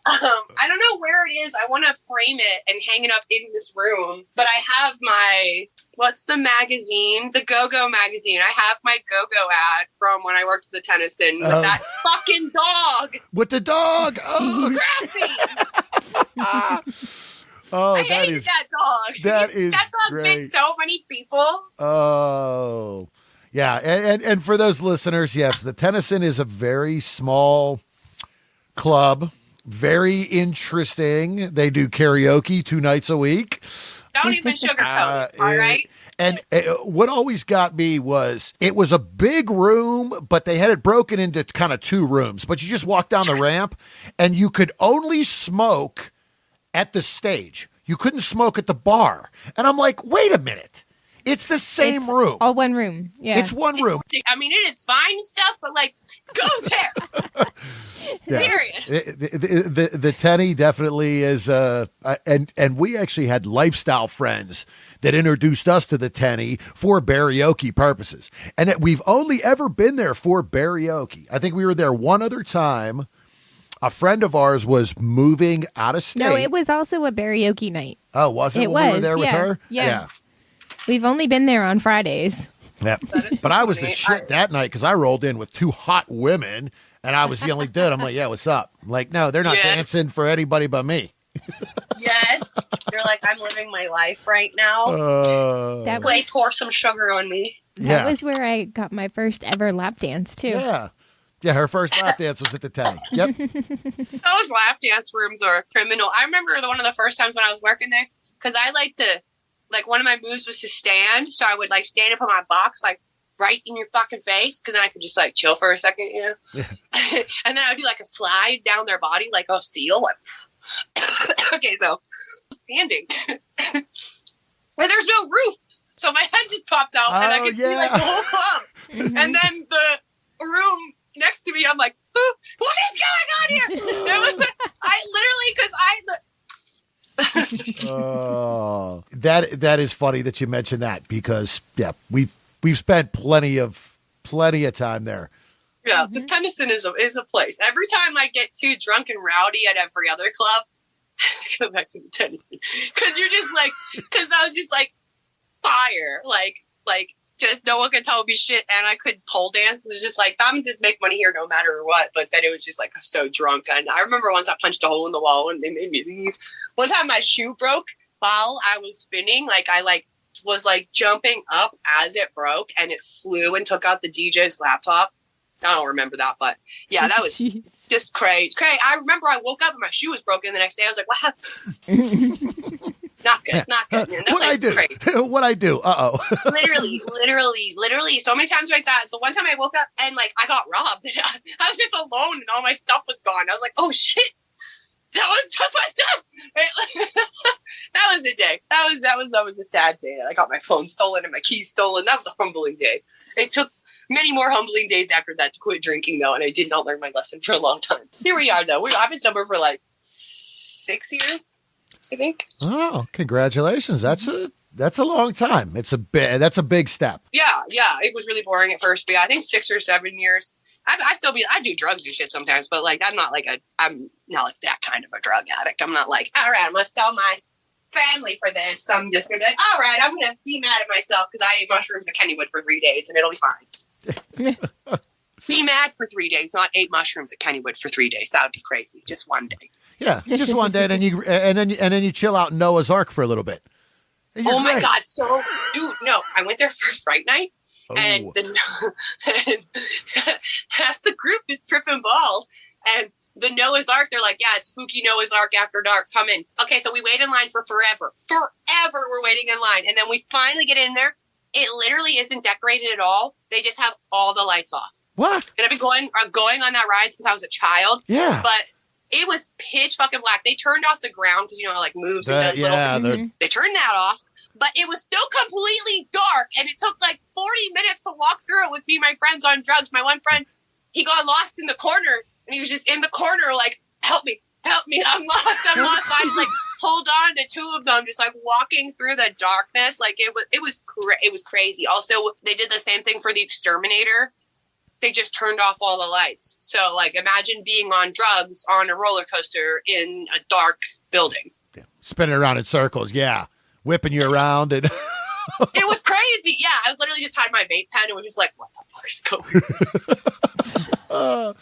I don't know where it is. I want to frame it and hang it up in this room. But I have what's the magazine? The Go-Go magazine. I have my Go-Go ad from when I worked at the Tennyson with that fucking dog. With the dog. Oh, Grab me. oh I that hated is that dog. that dog great. bit so many people. Oh. Yeah, and for those listeners, yes, the Tennyson is a very small club, very interesting. They do karaoke 2 nights a week. Don't even sugarcoat it, all right? And what always got me was it was a big room, but they had it broken into kind of 2 rooms. But you just walk down the ramp, and you could only smoke at the stage. You couldn't smoke at the bar. And I'm like, wait a minute. It's the same room. All one room. Yeah. It's one room. I mean, it is fine stuff, but, like, go there. Yeah. Period. The Tenny definitely is, and we actually had lifestyle friends that introduced us to the Tenny for karaoke purposes. And we've only ever been there for karaoke. I think we were there one other time. A friend of ours was moving out of state. No, it was also a karaoke night. Oh, was it? It when we were was, there with yeah. her? Yeah. We've only been there on Fridays. Yeah. is But I was the funny. shit that night because I rolled in with 2 hot women and I was the only dude. I'm like, yeah, what's up? I'm like, no, they're not Yes. dancing for anybody but me. Yes. You're like, I'm living my life right now. That Pour some sugar on me. That was where I got my first ever lap dance, too. Yeah. Yeah, her first lap dance was at the Tenny. Yep. Those lap dance rooms are criminal. I remember one of the first times when I was working there, because I like to, like, one of my moves was to stand. So I would, like, stand up on my box, like, right in your fucking face, because then I could just, like, chill for a second, you know? Yeah. And then I would do, like, a slide down their body, like a seal. Like, okay, so I'm standing. But there's no roof. So my head just pops out, and I can see, like, the whole club. And then the room next to me, I'm like, what is going on here? I literally, because Oh, that is funny that you mentioned that, because we've spent plenty of time there. yeah, the Tennyson is a place. Every time I get too drunk and rowdy at every other club, I go back to the Tennyson, because you're just like, because I was just like fire, like just no one could tell me shit, and I could pole dance. It was just like, I'm just make money here no matter what. But then it was just like so drunk, and I remember once I punched a hole in the wall and they made me leave. One time my shoe broke while I was spinning. Like I was jumping up as it broke, and it flew and took out the DJ's laptop. I don't remember that, but yeah, that was just crazy. I remember I woke up and my shoe was broken the next day. I was like, what? Not good, man. That place is crazy. What'd I do? Uh-oh. literally. So many times like that. The one time I woke up and like I got robbed. I was just alone and all my stuff was gone. I was like, oh shit. Someone took my stuff. That was a day. That was a sad day. I got my phone stolen and my keys stolen. That was a humbling day. It took many more humbling days after that to quit drinking though, and I did not learn my lesson for a long time. Here we are though. I've been sober for like 6 years. I think. Oh, congratulations! That's a long time. That's a big step. Yeah. It was really boring at first, but yeah, I think 6 or 7 years. I do drugs and shit sometimes, but like I'm not like that kind of a drug addict. I'm not like, all right, I'm gonna sell my family for this. I'm just gonna be like, all right, I'm gonna be mad at myself because I ate mushrooms at Kennywood for 3 days and it'll be fine. Be mad for 3 days, not 8 mushrooms at Kennywood for 3 days. That would be crazy. Just one day. Yeah, just one day, and then you chill out in Noah's Ark for a little bit. Oh my God! So, dude, no, I went there for Fright Night, and half the group is tripping balls, and the Noah's Ark, they're like, yeah, it's spooky Noah's Ark after dark. Come in. Okay, so we wait in line for forever. We're waiting in line, and then we finally get in there. It literally isn't decorated at all. They just have all the lights off. What? And I'm going on that ride since I was a child. Yeah, but. It was pitch fucking black. They turned off the ground because, you know, like moves and does little things. They turned that off, but it was still completely dark. And it took like 40 minutes to walk through it with me and my friends on drugs. My one friend, he got lost in the corner and he was just in the corner like, help me. I'm lost. So I like hold on to two of them, just like walking through the darkness. Like it was crazy. Also, they did the same thing for the Exterminator. They just turned off all the lights. So, like, imagine being on drugs on a roller coaster in a dark building. Yeah. Spinning around in circles, yeah. Whipping you around. And it was crazy. Yeah, I literally just had my vape pen and was just like, what the fuck is going on?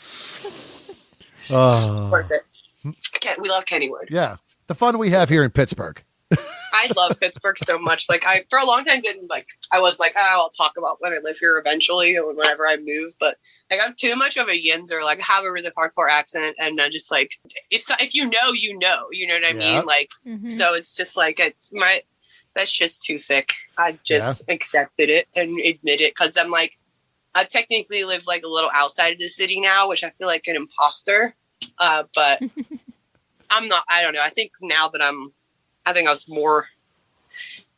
Worth it. We love Kennywood. Yeah. The fun we have here in Pittsburgh. I love Pittsburgh so much. Like for a long time I was like, I'll talk about when I live here eventually or whenever I move. But like I'm too much of a yinzer. Like I have a really hardcore accent and I just like if you know, you know what I mean? Like so it's just like that shit's too sick. I just accepted it and admit it because I'm like I technically live like a little outside of the city now, which I feel like an imposter. But I'm not. I don't know. I think now that I think I was more,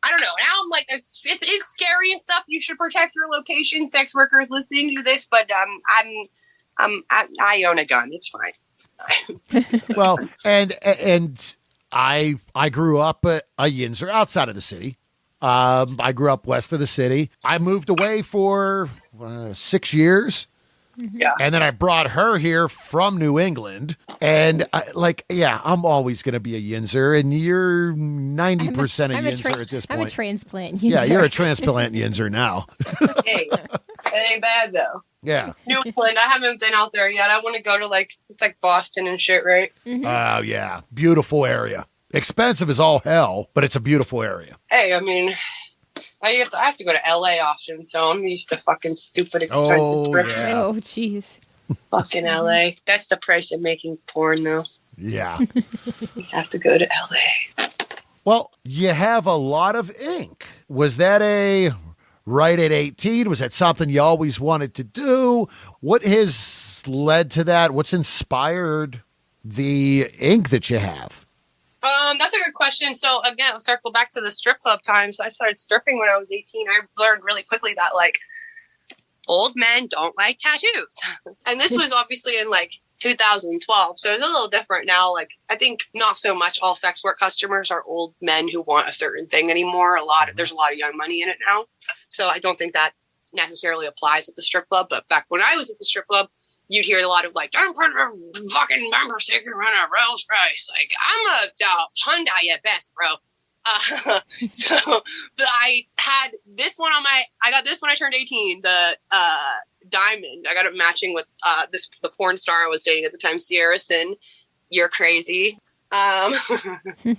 I don't know. Now I'm like, it's scary and stuff. You should protect your location. Sex workers listening to this, but I own a gun. It's fine. Well, and I grew up a yinzer outside of the city. I grew up west of the city. I moved away for 6 years. Yeah. And then I brought her here from New England. And I'm always going to be a yinzer. And you're 90% a yinzer at this point. I'm a transplant yinzer. Yeah, you're a transplant yinzer now. Hey, it ain't bad though. Yeah. New England, I haven't been out there yet. I want to go to it's like Boston and shit, right? Oh, yeah. Beautiful area. Expensive as all hell, but it's a beautiful area. Hey, I mean... I have to go to LA often, so I'm used to fucking stupid expensive trips. Yeah. Oh, jeez. Fucking LA. That's the price of making porn, though. Yeah. You have to go to LA. Well, you have a lot of ink. Was that a right at 18? Was that something you always wanted to do? What has led to that? What's inspired the ink that you have? That's a good question. So again, I'll circle back to the strip club times. I started stripping when I was 18. I learned really quickly that like old men don't like tattoos. And this was obviously in like 2012. So it's a little different now. Like I think not so much all sex work customers are old men who want a certain thing anymore. There's a lot of young money in it now. So I don't think that necessarily applies at the strip club. But back when I was at the strip club, you'd hear a lot of like, don't put a fucking bumper sticker on a Rolls Royce. Like, I'm a Hyundai at best, bro. But I had this one I got this when I turned 18, the diamond. I got it matching with the porn star I was dating at the time, Sierra Sin. You're crazy. Crazy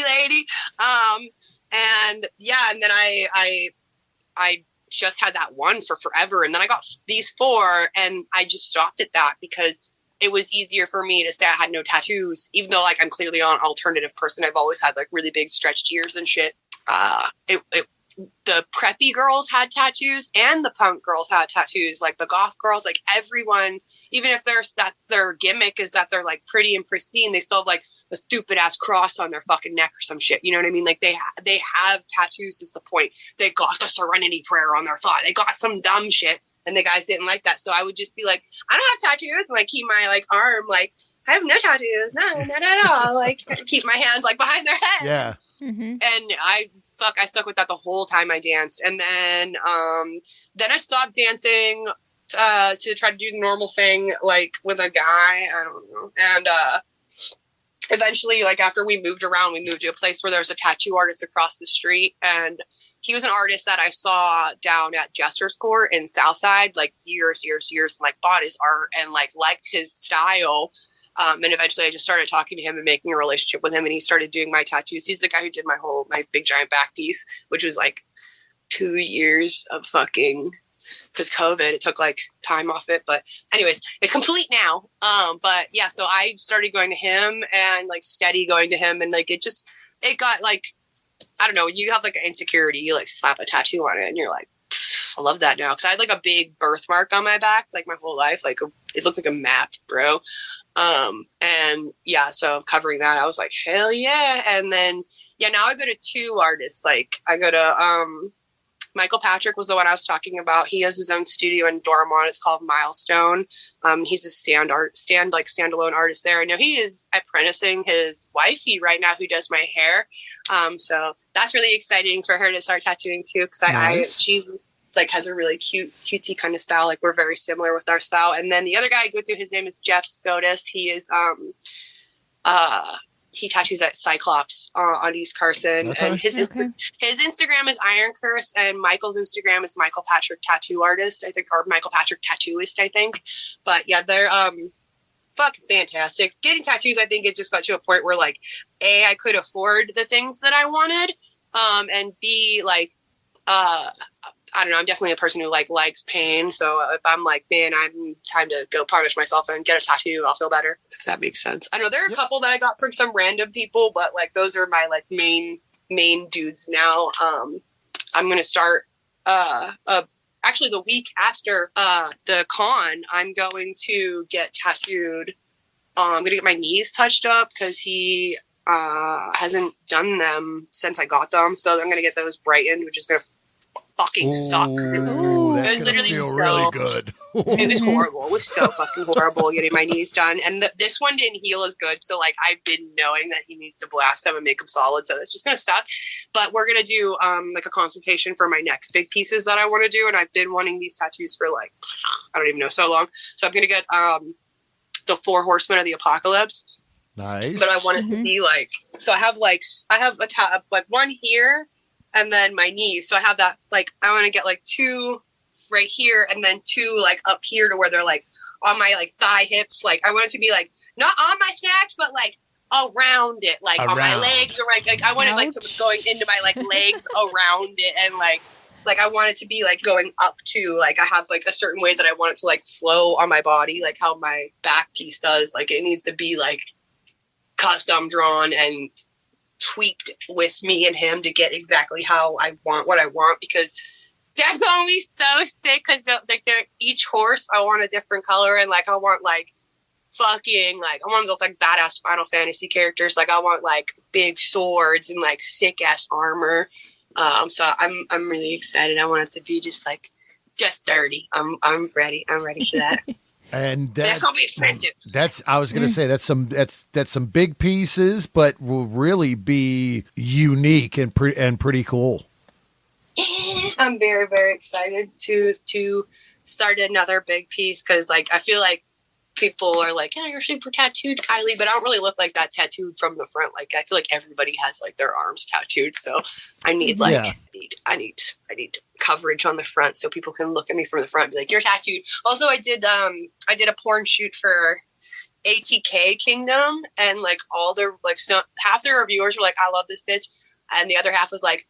lady. And then I just had that one for forever. And then I got these 4 and I just stopped at that because it was easier for me to say I had no tattoos, even though like I'm clearly an alternative person. I've always had like really big stretched ears and shit. The preppy girls had tattoos and the punk girls had tattoos. Like the goth girls, like everyone, even if that's their gimmick is that they're like pretty and pristine, they still have like a stupid ass cross on their fucking neck or some shit. You know what I mean? Like they have tattoos is the point. They got the Serenity Prayer on their thigh. They got some dumb shit, and the guys didn't like that. So I would just be like, I don't have tattoos, and like keep my like arm like I have no tattoos, no, not at all. Like keep my hands like behind their head. Yeah. Mm-hmm. And I stuck with that the whole time I danced. And then I stopped dancing to try to do the normal thing, like with a guy. I don't know. And eventually, like after we moved around, we moved to a place where there was a tattoo artist across the street. And he was an artist that I saw down at Jester's Court in Southside, like years, and like bought his art and like liked his style. And eventually I just started talking to him and making a relationship with him, and he started doing my tattoos. He's the guy who did my big giant back piece, which was like 2 years of fucking, because COVID, it took like time off it. But anyways, it's complete now. But yeah, so I started going to him and like steady going to him, and like it got like, I don't know, you have like an insecurity, you like slap a tattoo on it and you're like, I love that now. Cause I had like a big birthmark on my back, like my whole life. Like it looked like a map, bro. And yeah, so covering that, I was like, hell yeah. And then, yeah, now I go to 2 artists. Like I go to, Michael Patrick was the one I was talking about. He has his own studio in Dormont. It's called Milestone. He's a standalone artist there. I know he is apprenticing his wifey right now who does my hair. So that's really exciting for her to start tattooing too. Cause she's like has a really cutesy kind of style. Like we're very similar with our style. And then the other guy I go to, his name is Jeff Scotus. He is, he tattoos at Cyclops on East Carson. Okay. And his Instagram is Iron Curse, and Michael's Instagram is Michael Patrick Tattoo Artist, I think, or Michael Patrick Tattooist, I think. But yeah, they're fucking fantastic. Getting tattoos, I think it just got to a point where like, A, I could afford the things that I wanted, and B, like, I don't know, I'm definitely a person who like likes pain. So if I'm like, man, I'm time to go punish myself and get a tattoo, I'll feel better. If that makes sense. I know there are a couple that I got from some random people, but like those are my like main dudes now. I'm going to start, actually the week after the con, I'm going to get tattooed. I'm going to get my knees touched up because he hasn't done them since I got them. So I'm going to get those brightened, which is going to fucking suck. It was literally so really good. It was horrible. It was so fucking horrible getting my knees done. And this one didn't heal as good. So like I've been knowing that he needs to blast them and make them solid. So it's just going to suck. But we're going to do like a consultation for my next big pieces that I want to do. And I've been wanting these tattoos for like, I don't even know, so long. So I'm going to get the 4 Horsemen of the Apocalypse. Nice. But I want it to be like, so I have a tab, like one here, and then my knees. So I have that, like, I want to get like 2 right here and then 2 like up here to where they're like on my like thigh hips. Like I want it to be like not on my snatch, but like around it, like on my legs, or like I want it like to going into my like legs around it, and like Like I want it to be like going up to, like I have like a certain way that I want it to like flow on my body, like how my back piece does. Like it needs to be like custom drawn and tweaked with me and him to get exactly how I want what I want, because that's gonna be so sick. Because like they're each horse, I want a different color, and like I want like fucking like I want them to look like badass Final Fantasy characters. Like I want like big swords and like sick ass armor. So I'm really excited. I want it to be just dirty. I'm ready. I'm ready for that. And that's gonna be expensive. I was gonna say that's some big pieces, but will really be unique and pretty cool. I'm very, very excited to start another big piece, because like I feel like people are like, yeah, you're super tattooed, Kiley, but I don't really look like that tattooed from the front. Like I feel like everybody has like their arms tattooed, so I need like I need coverage on the front so people can look at me from the front and be like, you're tattooed. Also, I did a porn shoot for ATK Kingdom, and like all the like half the reviewers were like, I love this bitch, and the other half was like,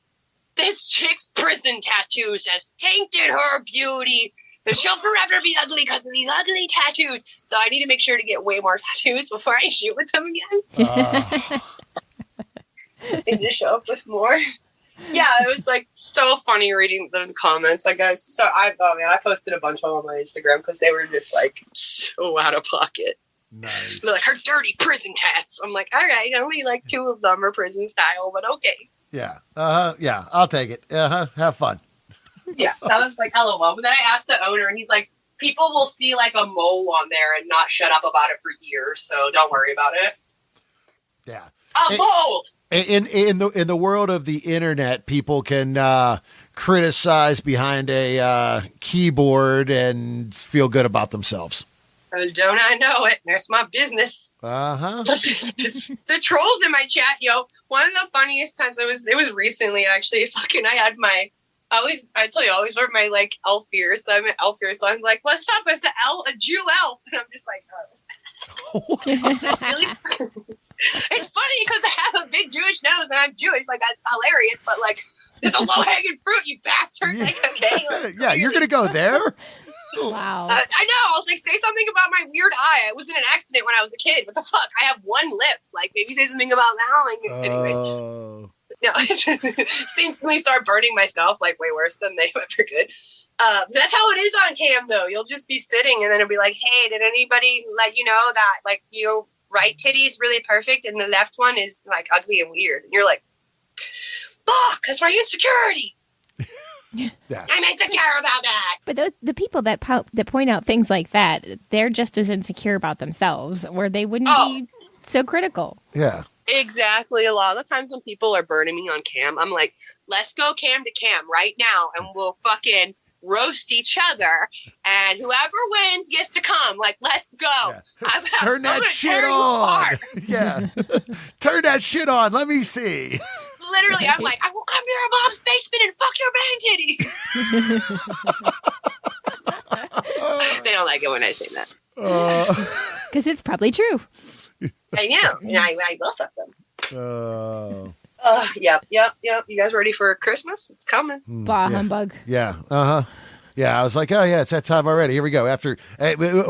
this chick's prison tattoos has tainted her beauty, and she'll forever be ugly because of these ugly tattoos. So I need to make sure to get way more tattoos before I shoot with them again. And just show up with more. Yeah, it was like so funny reading the comments. Like I posted a bunch of them on my Instagram because they were just like so out of pocket. Nice. They're like, her dirty prison tats. I'm like, all right, only like 2 of them are prison style, but okay. Yeah. Yeah, I'll take it. Have fun. Yeah, that was like LOL. But then I asked the owner, and he's like, people will see like a mole on there and not shut up about it for years, so don't worry about it. Yeah. A mole! In the world of the internet, people can criticize behind a keyboard and feel good about themselves. Don't I know it? That's my business. The trolls in my chat, yo. One of the funniest times it was recently actually. Fucking, I tell you, I always wear my like elf ears. So I'm an elf ear. So I'm like, what's up? It's a Jew elf, and I'm just like, oh. It's really. It's funny because I have a big Jewish nose and I'm Jewish. Like that's hilarious, but like, it's a low hanging fruit, you bastard. Like, okay. Like, yeah, you're gonna go there. Wow. I know. I was like, say something about my weird eye. It was in an accident when I was a kid. What the fuck? I have one lip. Like, maybe say something about that. Like, anyways. No, instantly start burning myself. Like, way worse than they ever could. That's how it is on cam, though. You'll just be sitting, and then it'll be like, hey, did anybody let you know that, like, your right titty is really perfect, and the left one is, like, ugly and weird? And you're like, fuck, that's my insecurity. Yeah. I'm insecure about that. But the people that point out things like that, they're just as insecure about themselves, where they wouldn't be so critical. Yeah. Exactly. A lot of the times when people are burning me on cam, I'm like, let's go cam to cam right now, and we'll fucking roast each other, and whoever wins gets to come. Like, let's go. Yeah. Turn that shit on. Yeah. Turn that shit on. Let me see. Literally, I'm like, I will come to your mom's basement and fuck your man titties. They don't like it when I say that. Because it's probably true. I know. And I will fuck them. Yep. You guys ready for Christmas? It's coming. Bah, humbug. Yeah. Yeah, I was like, oh, yeah, it's that time already. Here we go. After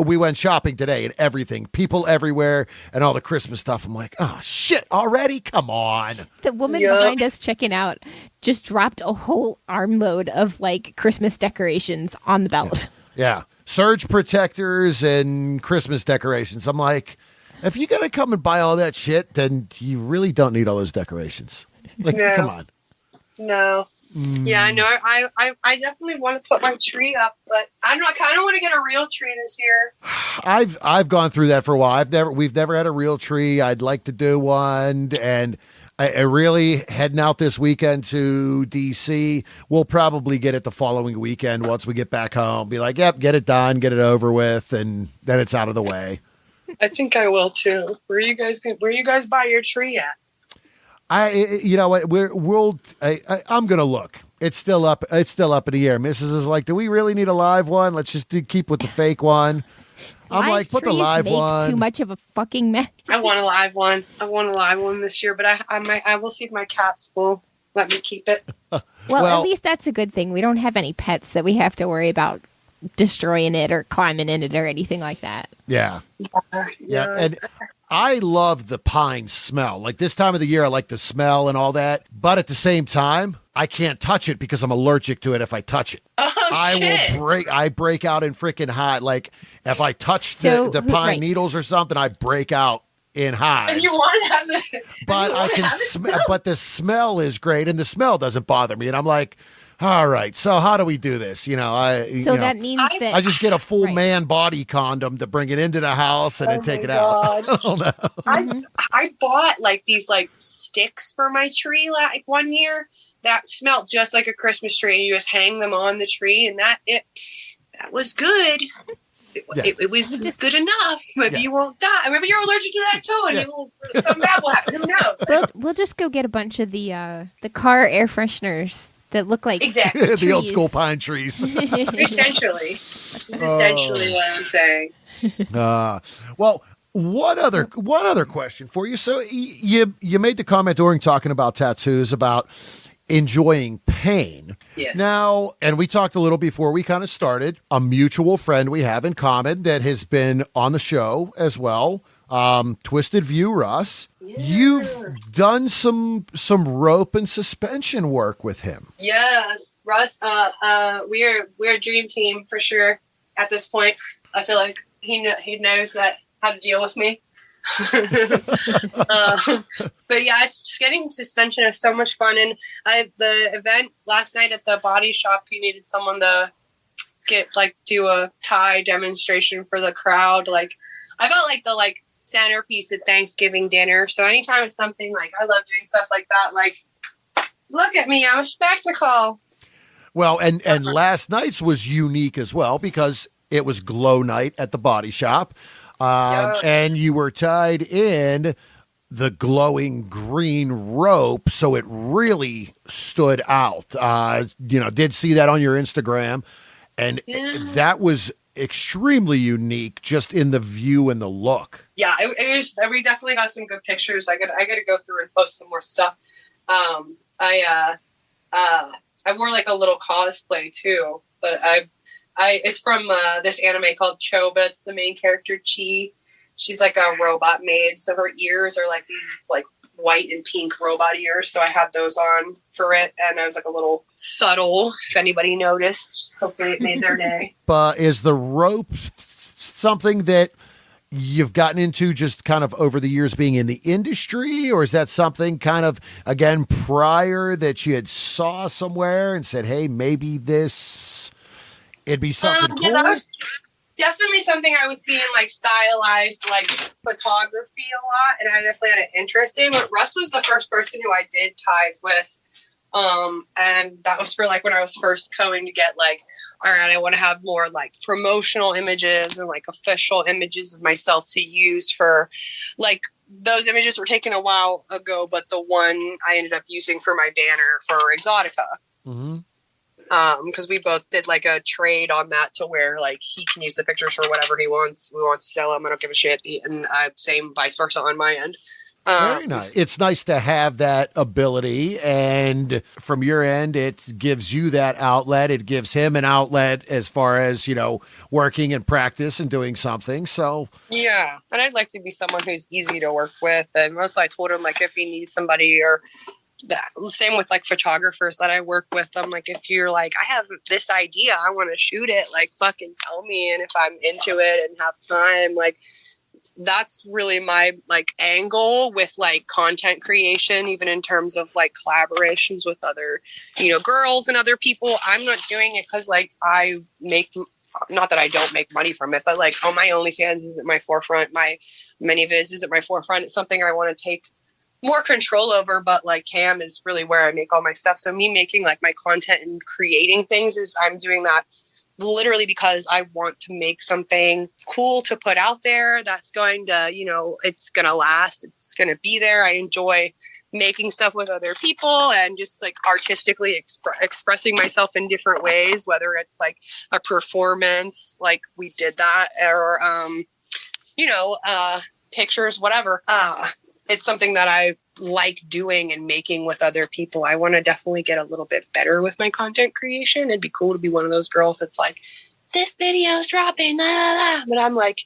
we went shopping today and everything, people everywhere and all the Christmas stuff. I'm like, oh, shit, already? Come on. The woman behind us checking out just dropped a whole armload of, like, Christmas decorations on the belt. Yeah. Surge protectors and Christmas decorations. I'm like, if you got to come and buy all that shit, then you really don't need all those decorations. Like, come on. No. Yeah, I know. I definitely want to put my tree up, but I don't know. I kind of want to get a real tree this year. I've gone through that for a while. We've never had a real tree. I'd like to do one, and I really heading out this weekend to DC. We'll probably get it the following weekend once we get back home. Be like, yep, get it done, get it over with, and then it's out of the way. I think I will too. Where you guys buy your tree at? You know what? I'm gonna look. It's still up. It's still up in the air. Mrs. is like, do we really need a live one? Let's just keep with the fake one. I'm like, put the live one. Too much of a fucking mess. I want a live one. I want a live one this year, but I will see if my cats will let me keep it. Well, Well- at least that's a good thing. We don't have any pets that we have to worry about destroying it or climbing in it or anything like that. Yeah. Yeah. And I love the pine smell. Like this time of the year, I like the smell and all that. But at the same time, I can't touch it because I'm allergic to it if I touch it. Oh, shit. I break out in freaking hot. Like if I touch So, the pine right. needles or something, I break out in hives. And you want to have the. But I can but the smell is great and the smell doesn't bother me. And I'm like, all right, so how do we do this? You know, So that means that I just get a full Right. man body condom to bring it into the house and then take it out. I don't know. I bought like these like sticks for my tree like one year that smelled just like a Christmas tree. And you just hang them on the tree, and that was good. Yeah. It was good enough. Maybe you won't die. Maybe you're allergic to that too, and something bad will happen. Who knows? we'll just go get a bunch of the car air fresheners that look like Exactly. The old trees. school pine trees. Essentially, this is essentially what I'm saying. Well, one other question for you. So you made the comment during talking about tattoos about enjoying pain. Yes. Now, and we talked a little before we kind of started, a mutual friend we have in common that has been on the show as well, Twisted View Russ. Yeah. You've done some rope and suspension work with him. Yes, Russ. We're a dream team for sure. At this point, I feel like he knows how to deal with me. But yeah, it's just getting suspension is so much fun. And the event last night at the body shop, he needed someone to do a tie demonstration for the crowd. Like I felt like the centerpiece at Thanksgiving dinner. So anytime it's something like I love doing stuff like that. Like, look at me, I'm a spectacle. Well, and last night's was unique as well because it was glow night at the body shop. And you were tied in the glowing green rope, so it really stood out. Did see that on your Instagram, and that was extremely unique just in the view and the look. Yeah, it was. We definitely got some good pictures. I got to go through and post some more stuff. I wore like a little cosplay too, but it's from this anime called Choba. It's the main character, Chi. She's like a robot maid, so her ears are like these like white and pink robot ears. So I had those on for it, and I was like a little subtle. If anybody noticed, hopefully it made their day. But is the rope something that you've gotten into just kind of over the years being in the industry, or is that something kind of again prior that you had saw somewhere and said, "Hey, maybe it'd be something cool"? Yeah, that was definitely something I would see in like stylized like photography a lot, and I definitely had an interest in. But Russ was the first person who I did ties with, and that was for like when I was first going to get like, all right, I want to have more like promotional images and like official images of myself to use for like. Those images were taken a while ago, but the one I ended up using for my banner for Exotica. Mm-hmm. Because we both did like a trade on that to where like he can use the pictures for whatever he wants. We want to sell them. I don't give a shit. And same vice versa on my end. Very nice. It's nice to have that ability, and from your end, it gives you that outlet. It gives him an outlet as far as, working and practice and doing something. So yeah, and I'd like to be someone who's easy to work with. And mostly I told him like if he needs somebody or that same with like photographers that I work with. I'm like, if you're like, I have this idea, I want to shoot it, like fucking tell me. And if I'm into it and have time, like that's really my like angle with like content creation, even in terms of like collaborations with other, girls and other people. I'm not doing it because like I make, not that I don't make money from it, but like, oh, my OnlyFans isn't my forefront. My ManyViz isn't my forefront. It's something I want to take more control over, but like Cam is really where I make all my stuff. So me making like my content and creating things I'm doing that literally because I want to make something cool to put out there that's going to, it's going to last. It's going to be there. I enjoy making stuff with other people and just like artistically expressing myself in different ways, whether it's like a performance, like we did that, or, pictures, whatever. it's something that I like doing and making with other people. I want to definitely get a little bit better with my content creation. It'd be cool to be one of those girls that's like, this video's dropping, la, la, la. But I'm like,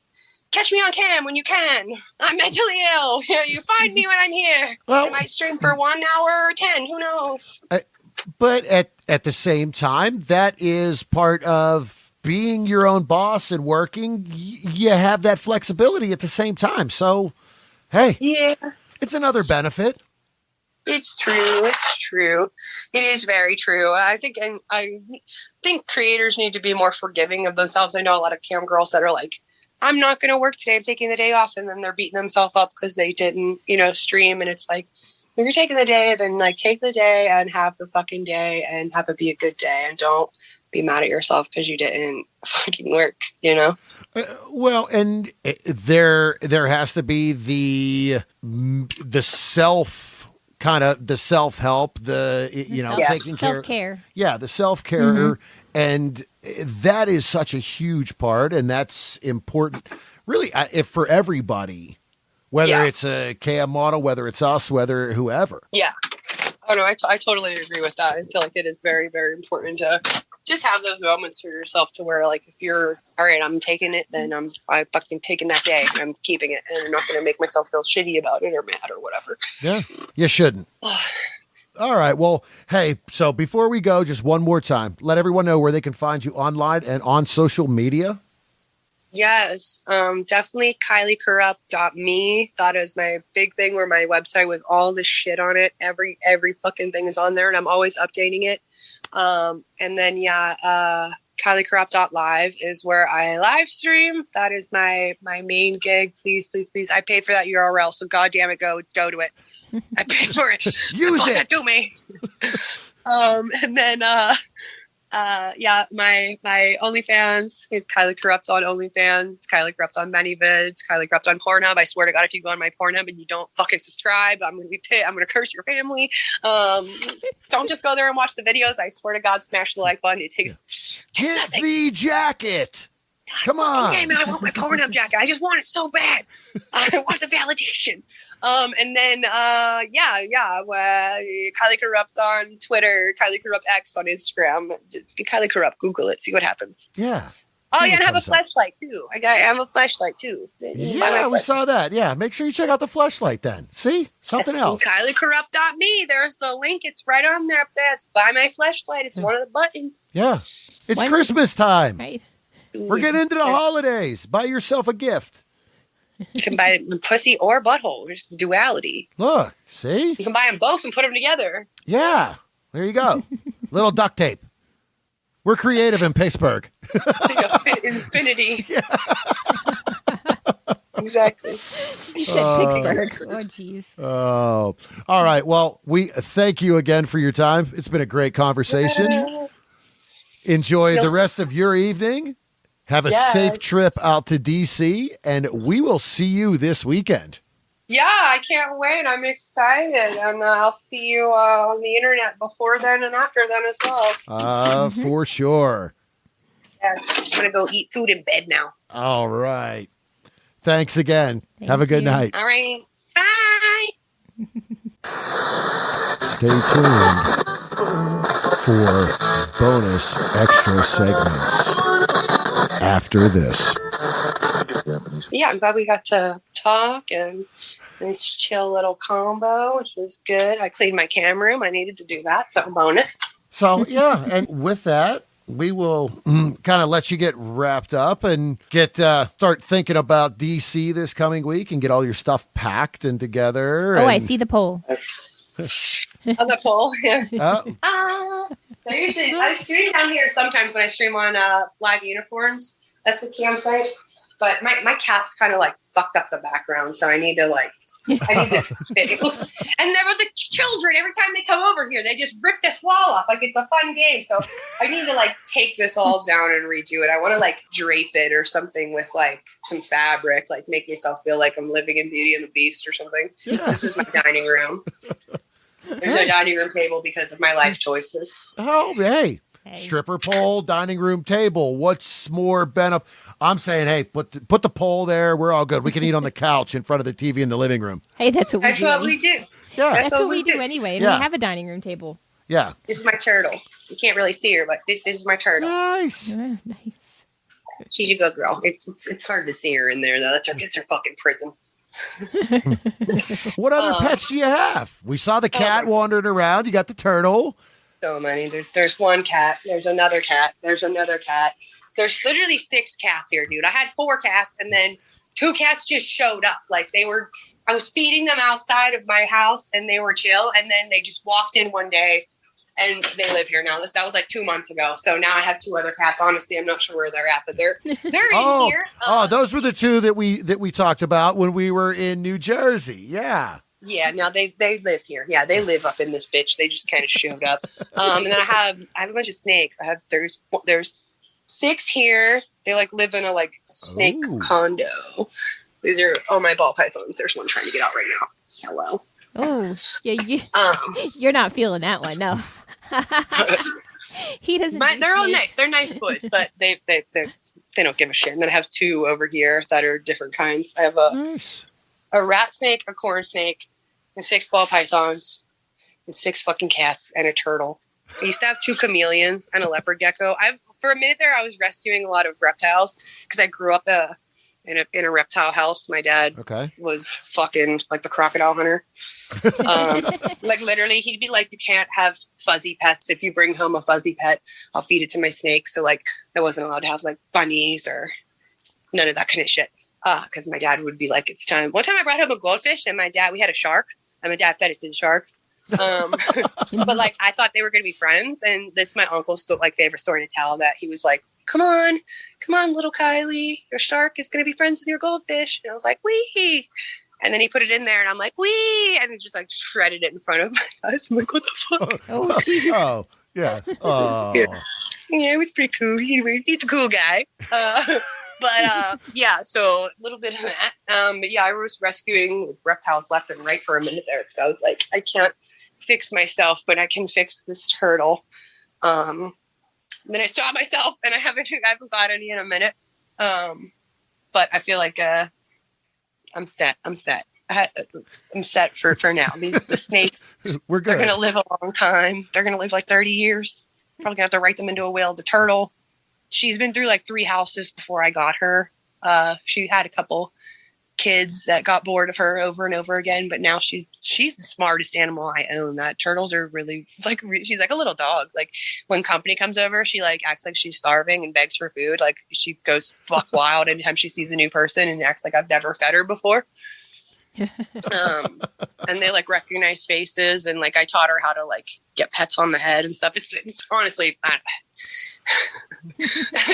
catch me on cam when you can. I'm mentally ill. You find me when I'm here. Well, I might stream for 1 hour or 10. Who knows? But at the same time, that is part of being your own boss and working. You have that flexibility at the same time. So, hey, Yeah, it's another benefit. it's true. It's true. It is very true. I think creators need to be more forgiving of themselves. I know a lot of cam girls that are like, I'm not going to work today. I'm taking the day off. And then they're beating themselves up because they didn't, stream. And it's like, if you're taking the day, then like take the day and have the fucking day and have it be a good day. And don't be mad at yourself because you didn't fucking work, Well, and there has to be the self kind of the self help, taking care, self-care. Yeah, the self care, and that is such a huge part, and that's important, really, if for everybody, whether it's a cam model, whether it's us, whether whoever. Yeah. Oh no, I totally agree with that. I feel like it is very, very important to just have those moments for yourself to where, like, if you're all right, I'm taking it, then I'm fucking taking that day. I'm keeping it, and I'm not going to make myself feel shitty about it or mad or whatever. Yeah, you shouldn't. All right. Well, hey, so before we go, just one more time, let everyone know where they can find you online and on social media. Yes, definitely KileyCorrupt.me. That is my big thing where my website with all the shit on it. Every fucking thing is on there, and I'm always updating it. And then, KileyCorrupt.live is where I live stream. That is my main gig. Please, please, please. I paid for that URL, so goddamn it, go to it. I paid for it. Use it. That to me. And then, my OnlyFans, Kiley Corrupt on OnlyFans, Kiley Corrupt on ManyVids, Kiley Corrupt on Pornhub. I swear to God, if you go on my Pornhub and you don't fucking subscribe, I'm going to be pissed. I'm going to curse your family. Don't just go there and watch the videos. I swear to God, smash the like button. It takes Get nothing. the jacket. Come on. Damn it, I want my Pornhub jacket. I just want it so bad. I want the validation. And then, Kiley Corrupt on Twitter, Kiley Corrupt X on Instagram. Just Kiley Corrupt, Google it, see what happens. Yeah. Oh, yeah, and I have a flashlight too. I have a flashlight too. Yeah, we saw that. Yeah, make sure you check out the flashlight then. See? Something else. KileyCorrupt.me. There's the link. It's right on there up there. It's buy my flashlight. It's one of the buttons. Yeah. It's Christmas time. Right. We're getting into the holidays. Buy yourself a gift. You can buy pussy or butthole. There's duality. Look, see? You can buy them both and put them together. Yeah. There you go. Little duct tape. We're creative in Pittsburgh. Infinity. Yeah. Exactly. Pittsburgh. Oh, jeez. Oh, all right. Well, we thank you again for your time. It's been a great conversation. Enjoy the rest of your evening. Have a safe trip out to DC, and we will see you this weekend. Yeah, I can't wait. I'm excited. And I'll see you on the internet before then and after then as well. For sure. Yes, I'm going to go eat food in bed now. All right. Thanks again. Have a good night. All right. Bye. Stay tuned for bonus extra segments after this. Yeah, I'm glad we got to talk and it's chill little combo, which was good. I cleaned my cam room. I needed to do that. So bonus. So, yeah. And with that, we will kind of let you get wrapped up and start thinking about DC this coming week and get all your stuff packed and together. Oh, I see the poll. On the poll. Yeah. I stream down here sometimes when I stream on Live Unicorns. That's the campsite. But my cat's kind of like fucked up the background, so I need to fix. And there were the children. Every time they come over here, they just rip this wall off like it's a fun game. So I need to take this all down and redo it. I want to drape it or something with some fabric, make myself feel like I'm living in Beauty and the Beast or something. Yeah. This is my dining room. There's a dining room table because of my life choices. Oh, hey. Hey. Stripper pole, dining room table. What's more benefit? I'm saying, hey, put the pole there. We're all good. We can eat on the couch in front of the TV in the living room. Hey, that's what we That's do. what we do. Yeah. That's That's what we do anyway. And Yeah. we have a dining room table. Yeah. This is my turtle. You can't really see her, but this is my turtle. Nice. Nice. She's a good girl. It's hard to see her in there though. That's her kids are fucking prison. What other pets do you have? We saw the cat wandering around. You got the turtle. So many. There's one cat. There's another cat. There's another cat. There's literally 6 cats here, dude. I had 4 cats, and then 2 cats just showed up. Like I was feeding them outside of my house, and they were chill. And then they just walked in one day, and they live here now. That was like 2 months ago. So now I have 2 other cats. Honestly, I'm not sure where they're at, but they're in here. Those were the 2 that we talked about when we were in New Jersey. Yeah. Yeah, now they live here. Yeah, they live up in this bitch. They just kind of showed up. And then I have a bunch of snakes. There's 6 here. They like live in a like snake condo. These are my ball pythons. There's one trying to get out right now. Hello. Oh, yeah. You're not feeling that one, no. He doesn't. They're all nice. They're nice boys, but they don't give a shit. And then I have 2 over here that are different kinds. I have a rat snake, a corn snake, and 6 ball pythons, and 6 fucking cats, and a turtle. I used to have 2 chameleons and a leopard gecko. For a minute there, I was rescuing a lot of reptiles because I grew up in a reptile house. My dad was fucking like the crocodile hunter. Like literally, he'd be like, "You can't have fuzzy pets. If you bring home a fuzzy pet, I'll feed it to my snake." So like, I wasn't allowed to have like bunnies or none of that kind of shit. Because my dad would be like, "It's time." One time I brought home a goldfish, and we had a shark, and my dad fed it to the shark. But like, I thought they were going to be friends, and that's my uncle's favorite story to tell. That he was like, come on, little Kiley, your shark is going to be friends with your goldfish." And I was like, "Wee!" And then he put it in there, and I'm like, "Wee!" And he just like shredded it in front of my guys. I'm like, "What the fuck?" Oh, yeah. Oh. Yeah, it was pretty cool. He's a cool guy. But yeah, so a little bit of that. But yeah, I was rescuing reptiles left and right for a minute there because I was like, I can't fix myself, but I can fix this turtle. Then I stopped myself, and I haven't got any in a minute. But I feel like I'm set. I'm set for now. The snakes, we're good. They're gonna live a long time. They're gonna live like 30 years. Probably gonna have to write them into a will. The turtle, she's been through like 3 houses before I got her. She had a couple kids that got bored of her over and over again, but now she's the smartest animal I own. That turtles are really like, she's like a little dog. Like when company comes over, she like acts like she's starving and begs for food. Like she goes fuck wild anytime she sees a new person and acts like I've never fed her before. And they like recognize faces, and like I taught her how to like get pets on the head and stuff. It's honestly, I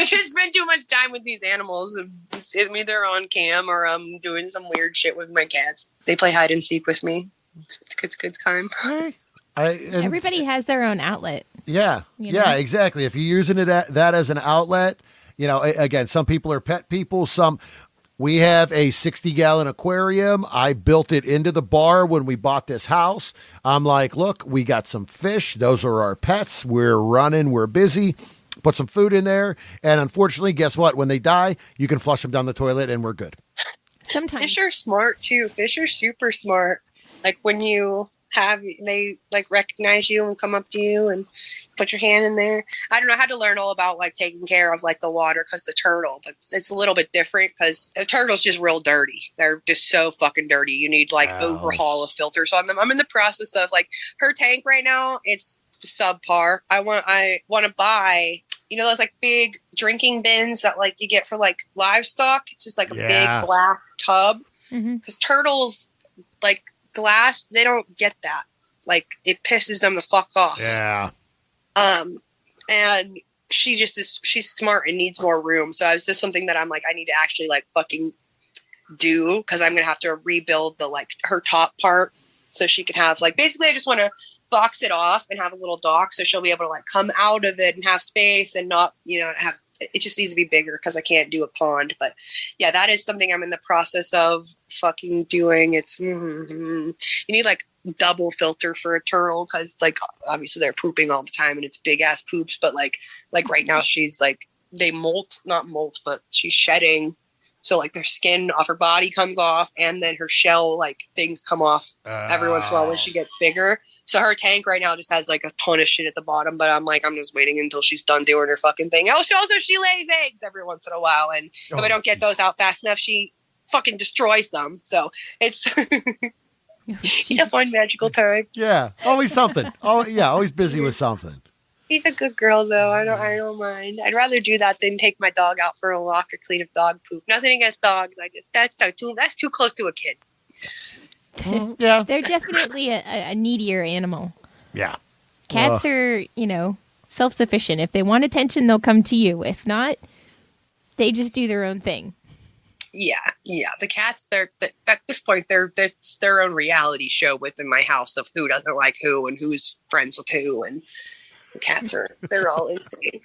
just spend too much time with these animals. It's either on cam or I'm doing some weird shit with my cats. They play hide and seek with me. It's good time. Everybody has their own outlet. Yeah, yeah, exactly. If you're using that as an outlet, again, some people are pet people. We have a 60-gallon aquarium. I built it into the bar when we bought this house. I'm like, look, we got some fish. Those are our pets. We're running. We're busy. Put some food in there. And unfortunately, guess what? When they die, you can flush them down the toilet and we're good. Sometimes. Fish are smart, too. Fish are super smart. Like when they like recognize you and come up to you and put your hand in there. I don't know. I had to learn all about like taking care of like the water because the turtle, but it's a little bit different because the turtle's just real dirty. They're just so fucking dirty. You need like overhaul of filters on them. I'm in the process of like her tank right now. It's subpar. I want to buy, those like big drinking bins that like you get for like livestock. It's just like a big black tub because turtles like glass, they don't get that. Like it pisses them the fuck off. Yeah. And she's smart and needs more room. So it's just something that I'm like, I need to actually like fucking do because I'm gonna have to rebuild the like her top part so she can have like basically I just want to box it off and have a little dock so she'll be able to like come out of it and have space and not have it just needs to be bigger because I can't do a pond. But yeah, that is something I'm in the process of fucking doing. It's you need like double filter for a turtle because like obviously they're pooping all the time and it's big ass poops. But like right now she's like they not molt, but she's shedding. So like their skin off her body comes off, and then her shell like things come off every once in a while when she gets bigger. So her tank right now just has like a ton of shit at the bottom. But I'm just waiting until she's done doing her fucking thing. She lays eggs every once in a while, and if I don't get those out fast enough, she fucking destroys them. So it's it's a fun magical time. Yeah, always something. Oh yeah, always busy with something. She's a good girl, though. I don't mind. I'd rather do that than take my dog out for a walk or clean up dog poop. Nothing against dogs. That's too close to a kid. Yeah, They're definitely a needier animal. yeah. Cats are, self-sufficient. If they want attention, they'll come to you. If not, they just do their own thing. Yeah. The cats, at this point, they're their own reality show within my house of who doesn't like who and who's friends with who, and the cats they're all insane.